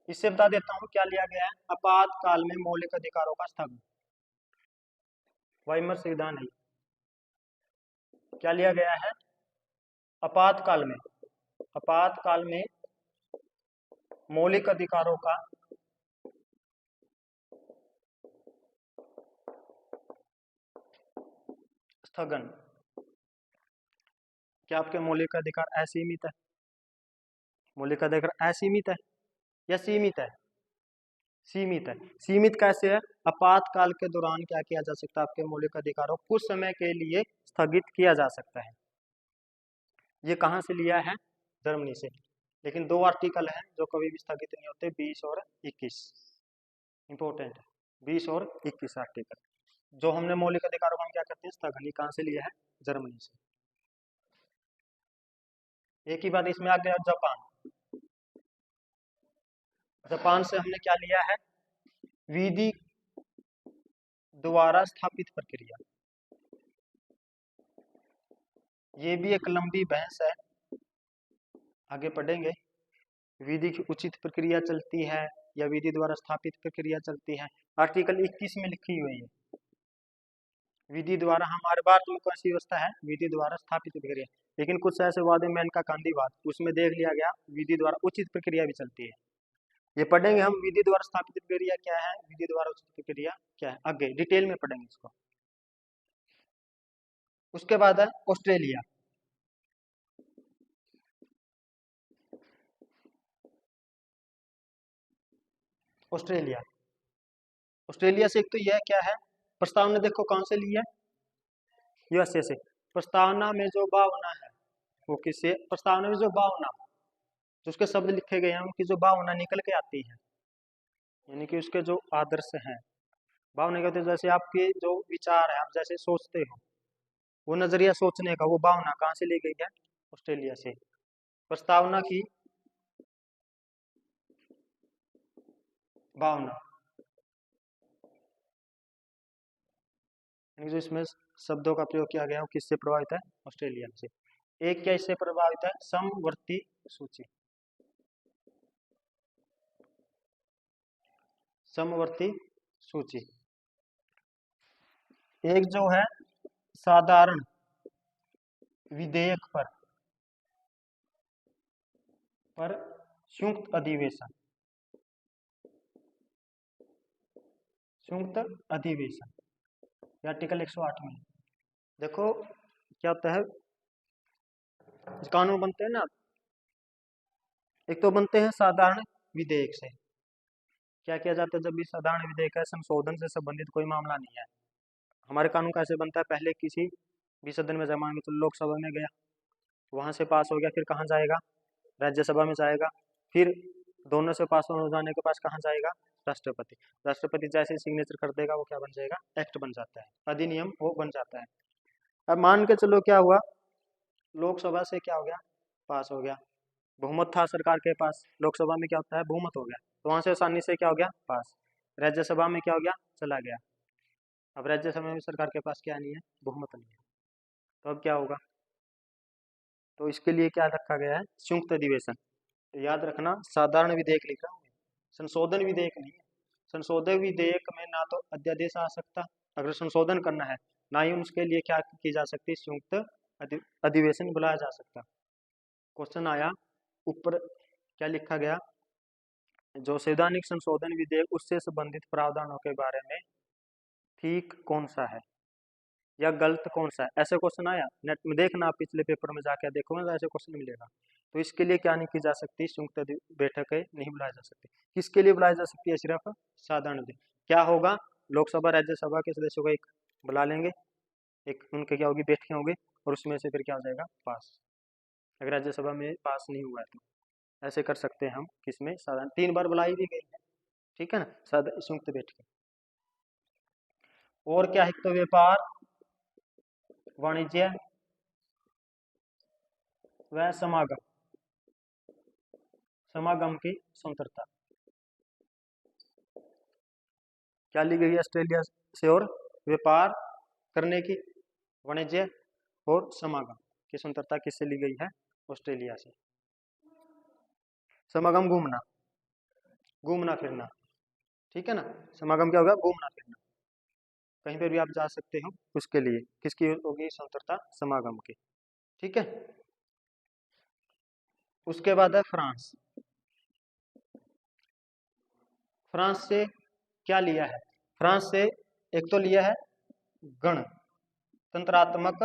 इससे बता देता हूँ क्या लिया गया है। आपातकाल में मौलिक अधिकारों का स्थगन, वाइमर संविधान है। क्या लिया गया है? आपातकाल में, आपातकाल में मौलिक अधिकारों का स्थगन। क्या आपके मौलिक अधिकार असीमित है? मौलिक अधिकार असीमित है या सीमित है? सीमित है। सीमित कैसे है? आपातकाल के दौरान क्या किया जा सकता है? आपके मौलिक अधिकारों को कुछ समय के लिए स्थगित किया जा सकता है। ये कहाँ से लिया है? जर्मनी से। लेकिन 2 आर्टिकल हैं जो कभी भी स्थगित नहीं होते, 20 और 21। इंपॉर्टेंट है 20 और 21 आर्टिकल। जो हमने मौलिक अधिकारों को हम क्या करते हैं? स्थगन। कहाँ से लिया है? जर्मनी से। एक ही बात इसमें आ गया जापान। जापान से हमने क्या लिया है? विधि द्वारा स्थापित प्रक्रिया। ये भी एक लंबी बहस है, आगे पढ़ेंगे। विधि की उचित प्रक्रिया चलती है या विधि द्वारा स्थापित प्रक्रिया चलती है? आर्टिकल 21 में लिखी हुई है विधि द्वारा। हमारे भारत में कौन सी व्यवस्था है? विधि द्वारा स्थापित प्रक्रिया। लेकिन कुछ ऐसे वाद में मेनका गांधीवाद, उसमें देख लिया गया विधि द्वारा उचित प्रक्रिया भी चलती है। ये पढ़ेंगे हम, विधि द्वारा स्थापित प्रक्रिया क्या है, विधि द्वारा उचित प्रक्रिया क्या है, आगे डिटेल में पढ़ेंगे इसको। उसके बाद है ऑस्ट्रेलिया। ऑस्ट्रेलिया, ऑस्ट्रेलिया से एक तो यह क्या है, प्रस्तावना देखो कौन से ली है? यूएसए से। प्रस्तावना में जो भावना है वो किससे? प्रस्तावना में जो भावना, जो उसके शब्द लिखे गए हैं उनकी जो भावना निकल के आती है, यानी कि उसके जो आदर्श हैं। भावना कहते हैं जैसे आपके जो विचार है, आप जैसे सोचते हो, वो नजरिया सोचने का, वो भावना कहाँ से ली गई है? ऑस्ट्रेलिया से। प्रस्तावना की भावना, यानी जो इसमें शब्दों का प्रयोग किया गया वो किससे प्रभावित है? ऑस्ट्रेलिया से। एक क्या इससे प्रभावित है? समवर्ती सूची, समवर्ती सूची। एक जो है साधारण विधेयक पर संयुक्त अधिवेशन, संयुक्त अधिवेशन, आर्टिकल 108 में। देखो क्या होता है, कानून बनते हैं ना, एक तो बनते हैं साधारण विधेयक से। क्या किया जाता है जब भी साधारण विधेयक है, संशोधन से संबंधित कोई मामला नहीं है। हमारे कानून कैसे बनता है, पहले किसी भी सदन में जमा, तो लोकसभा में गया, वहां से पास हो गया, फिर कहाँ जाएगा, राज्यसभा में जाएगा, फिर दोनों से पास हो जाने के पास कहाँ जाएगा, राष्ट्रपति। राष्ट्रपति जैसे सिग्नेचर कर देगा वो क्या बन जाएगा, एक्ट बन जाता है, अधिनियम वो बन जाता है। अब मान के चलो क्या हुआ, लोकसभा से क्या हो गया, पास हो गया, बहुमत था सरकार के पास, लोकसभा में क्या होता है, बहुमत हो गया, तो वहां से आसानी से क्या हो गया, पास। राज्यसभा में क्या हो गया, चला गया। अब राज्यसभा में सरकार के पास क्या नहीं है, बहुमत नहीं है, तो अब क्या होगा, तो इसके लिए क्या रखा गया है, संयुक्त अधिवेशन। तो याद रखना, साधारण विधेयक लिख रहा हूँ, संशोधन विधेयक नहीं है। संशोधन विधेयक में ना तो अध्यादेश आ सकता, अगर संशोधन करना है, ना ही उसके लिए क्या की जा सकती, संयुक्त अधिवेशन बुलाया जा सकता। क्वेश्चन आया ऊपर, क्या लिखा गया, जो संवैधानिक संशोधन विधेयक उससे संबंधित प्रावधानों के बारे में ठीक कौन सा है या गलत कौन सा है, ऐसे क्वेश्चन आया। नेट में देखना, आप पिछले पेपर में जाके देखोगे तो ऐसे क्वेश्चन मिलेगा। तो इसके लिए क्या नहीं की जा सकती, संयुक्त बैठकें नहीं बुलाई जा सकती। किसके लिए बुलाई जा सकती है, सिर्फ साधारण विधेयक। क्या होगा, लोकसभा राज्यसभा के सदस्यों को एक बुला लेंगे, एक उनके क्या होगी, बैठकें होगी, और उसमें से फिर क्या हो जाएगा, पास। अगर राज्यसभा में पास नहीं हुआ है तो ऐसे कर सकते हैं हम, किसमें, साधारण। 3 बार बुलाई भी गई है, ठीक है ना, संयुक्त बैठकें। और क्या है, तो व्यापार, वाणिज्य व समागम, समागम की स्वतंत्रता क्या ली गई है ऑस्ट्रेलिया से, और व्यापार करने की, वाणिज्य और समागम की स्वतंत्रता किससे ली गई है, ऑस्ट्रेलिया से। समागम घूमना, घूमना फिरना, ठीक है ना, समागम क्या होगा, घूमना फिरना, कहीं पर भी आप जा सकते हो, उसके लिए किसकी होगी, स्वतंत्रता, समागम की, ठीक है। उसके बाद है फ्रांस। फ्रांस से क्या लिया है, फ्रांस से एक तो लिया है गणतंत्रात्मक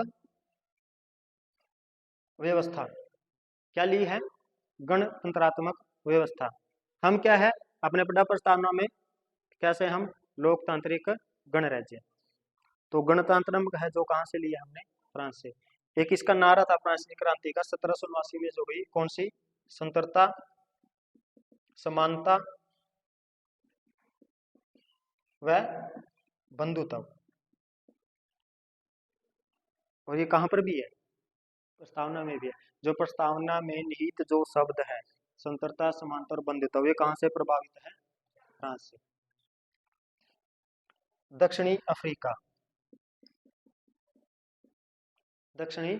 व्यवस्था। क्या ली है, गणतंत्रात्मक व्यवस्था। हम क्या है, अपने पढ़ा प्रस्तावना में कैसे हम लोकतांत्रिक गणराज्य, तो गणतंत्रात्मक है जो कहाँ से लिया हमने, फ्रांस से। एक इसका नारा था फ्रांसीसी क्रांति का 1789 में जो हुई, कौन सी, स्वतंत्रता, समानता व बंधुत्व। और ये कहाँ पर भी है, प्रस्तावना में भी है। जो प्रस्तावना में निहित जो शब्द है, स्वतंत्रता, समानता और बंधुत्व, ये कहाँ से प्रभावित है, फ्रांस से। दक्षिणी अफ्रीका, दक्षिणी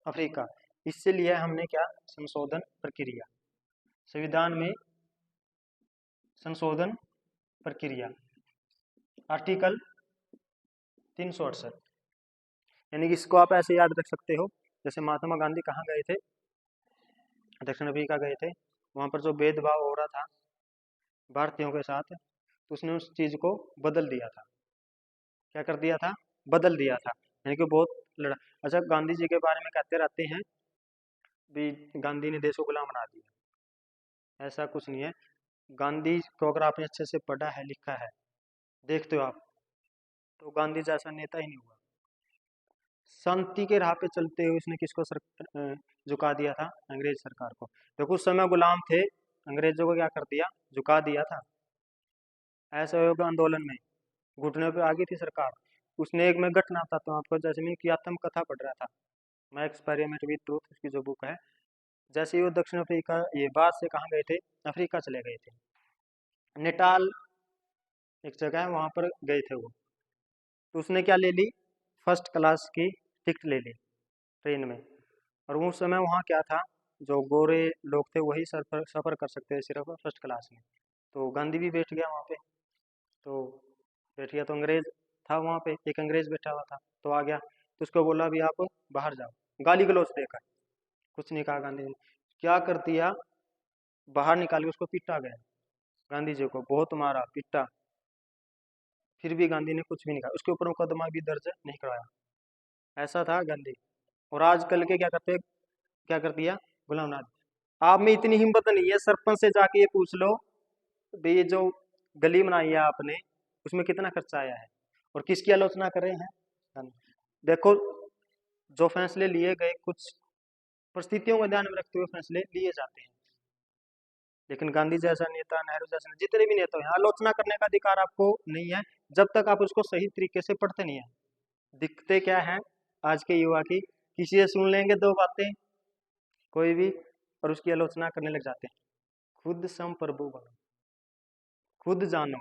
अफ्रीका, इससे लिया हमने क्या, संशोधन प्रक्रिया, संविधान में संशोधन प्रक्रिया, आर्टिकल 368। यानी कि इसको आप ऐसे याद रख सकते हो, जैसे महात्मा गांधी कहाँ गए थे, दक्षिण अफ्रीका गए थे, वहां पर जो भेदभाव हो रहा था भारतीयों के साथ, तो उसने उस चीज को बदल दिया था। क्या कर दिया था, बदल दिया था, यानी कि बहुत लड़ा। अच्छा, गांधी जी के बारे में कहते रहते हैं भी गांधी ने देश को गुलाम बना दिया, ऐसा कुछ नहीं है। गांधी को अगर आपने अच्छे से पढ़ा है, लिखा है, देखते हो आप, तो गांधी जैसा नेता ही नहीं हुआ। शांति के राह पे चलते हुए उसने किसको झुका दिया था, अंग्रेज सरकार को। देखो उस समय गुलाम थे, अंग्रेजों को क्या कर दिया, झुका दिया था। असहयोग आंदोलन में घुटने पे आ गई थी सरकार। उसने एक, मैं घटना बताता हूँ आपको, जैसे मैं की आत्मकथा पढ़ रहा था, मैं एक्सपेरिमेंट विद ट्रूथ, उसकी जो बुक है। जैसे वो दक्षिण अफ्रीका, ये बाहर से कहाँ गए थे, अफ्रीका चले गए थे, नेटाल एक जगह है, वहां पर गए थे वो। तो उसने क्या ले ली, फर्स्ट क्लास की टिकट ले ली ट्रेन में। और उस समय वहाँ क्या था, जो गोरे लोग थे वही सफर कर सकते थे सिर्फ फर्स्ट क्लास में। तो गांधी भी बैठ गया वहाँ पे, तो बैठ गया, तो अंग्रेज था वहाँ पे, एक अंग्रेज बैठा हुआ था, तो आ गया, तो उसको बोला भी आप बाहर जाओ, गाली गलौज देकर, कुछ नहीं कहा गांधी ने। क्या कर दिया, बाहर निकाल के उसको पीटा गया, गांधी जी को बहुत मारा पीटा। फिर भी गांधी ने कुछ भी नहीं कहा, उसके ऊपर मुकदमा भी दर्ज नहीं करवाया। ऐसा था गांधी। और आजकल के क्या करते, क्या कर दिया, गुलाम नबी। आप में इतनी हिम्मत नहीं है, सरपंच से जाके ये पूछ लो भाई ये जो गली बनाई है आपने उसमें कितना खर्चा आया है, और किसकी आलोचना कर रहे हैं। देखो जो फैसले लिए गए कुछ परिस्थितियों को ध्यान में रखते हुए फैसले लिए जाते हैं, लेकिन गांधी जैसा नेता, नेहरू जैसा नेता, जितने भी नेता हैं, आलोचना करने का अधिकार आपको नहीं है जब तक आप उसको सही तरीके से पढ़ते नहीं है। दिखते क्या है आज के युवा की, किसी से सुन लेंगे दो बातें कोई भी और उसकी आलोचना करने लग जाते हैं। खुद संप्रभु बनो, खुद जानो,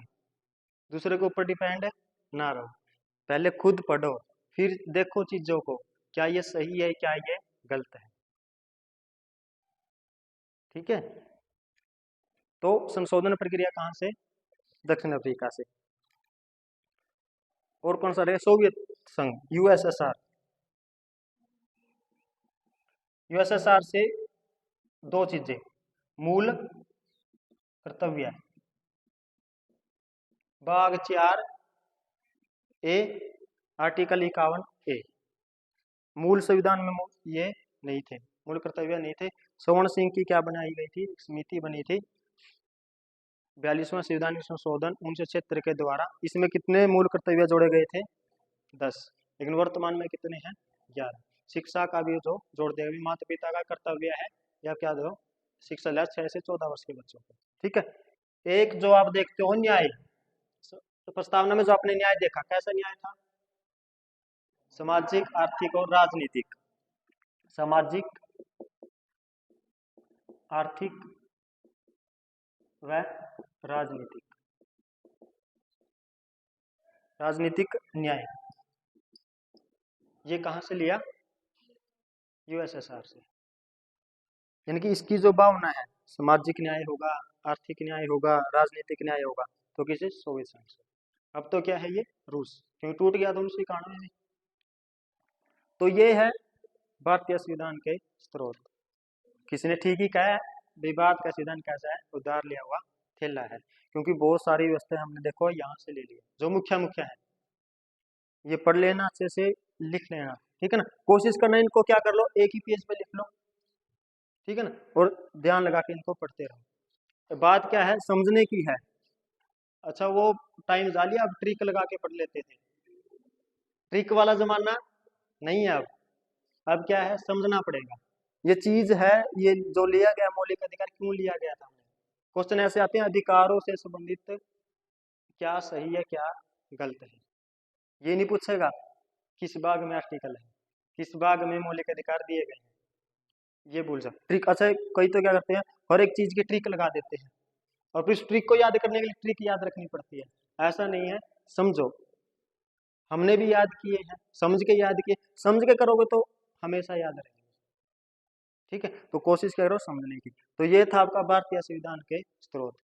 दूसरे के ऊपर डिपेंड ना रहो। पहले खुद पढ़ो, फिर देखो चीजों को, क्या ये सही है, क्या ये गलत है। ठीक है, तो संशोधन प्रक्रिया कहां से, दक्षिण अफ्रीका से। और कौन सा रहे, सोवियत संघ, यूएसएसआर। यूएसएसआर से दो चीजें, मूल कर्तव्य, भाग 4 ए, आर्टिकल 51 ए। मूल संविधान में ये नहीं थे, मूल कर्तव्य नहीं थे। स्वर्ण सिंह की क्या बनाई गई थी, समिति बनी थी 42वां संविधान संशोधन 1976 के द्वारा। इसमें कितने मूल कर्तव्य जोड़े गए थे, 10, लेकिन वर्तमान में कितने हैं, 11। शिक्षा का भी जो जोड़ दिया, माता पिता का कर्तव्य है या क्या दो, शिक्षा 6 से 14 वर्ष के बच्चों को। ठीक है, एक जो आप देखते हो न्याय, तो प्रस्तावना में जो आपने न्याय देखा, कैसा न्याय था, सामाजिक, आर्थिक और राजनीतिक। सामाजिक, आर्थिक व राजनीतिक, राजनीतिक न्याय, ये कहां से लिया, यूएसएसआर से। यानी कि इसकी जो भावना है, सामाजिक न्याय होगा, आर्थिक न्याय होगा, राजनीतिक न्याय होगा, तो किसे, सोवियत संघ से। अब तो क्या है ये, रूस, क्योंकि टूट गया तो उसी कानून में। तो ये है भारतीय संविधान के स्रोत। किसने ठीक ही कहा है, विवाद का संविधान कैसा है, उधार लिया हुआ थैला है, क्योंकि बहुत सारी व्यवस्था हमने देखो यहाँ से ले ली, जो मुख्य मुख्य है ये पढ़ लेना, अच्छे से लिख लेना। ठीक है ना, कोशिश करना इनको क्या कर लो, एक ही पेज पे लिख लो। ठीक है ना, और ध्यान लगा के इनको पढ़ते रहो। तो बात क्या है, समझने की है। अच्छा वो टाइम जा लिया, अब ट्रिक लगा के पढ़ लेते थे, ट्रिक वाला जमाना नहीं है अब क्या है, समझना पड़ेगा। ये चीज है, ये जो लिया गया मौलिक अधिकार क्यों लिया गया था, क्वेश्चन ऐसे आते हैं, अधिकारों से संबंधित क्या सही है, क्या गलत है। ये नहीं पूछेगा किस भाग में आर्टिकल है, किस भाग में मौलिक अधिकार दिए गए हैं, ये भूल जा ट्रिक। अच्छा कई तो क्या करते हैं, हर एक चीज की ट्रिक लगा देते हैं, और फिर ट्रिक को याद करने के लिए ट्रिक याद रखनी पड़ती है। ऐसा नहीं है, समझो, हमने भी याद किए हैं, समझ के याद किए, समझ के करोगे तो हमेशा याद रहेंगे। ठीक है, तो कोशिश करो समझने की। तो ये था आपका भारतीय संविधान के स्रोत।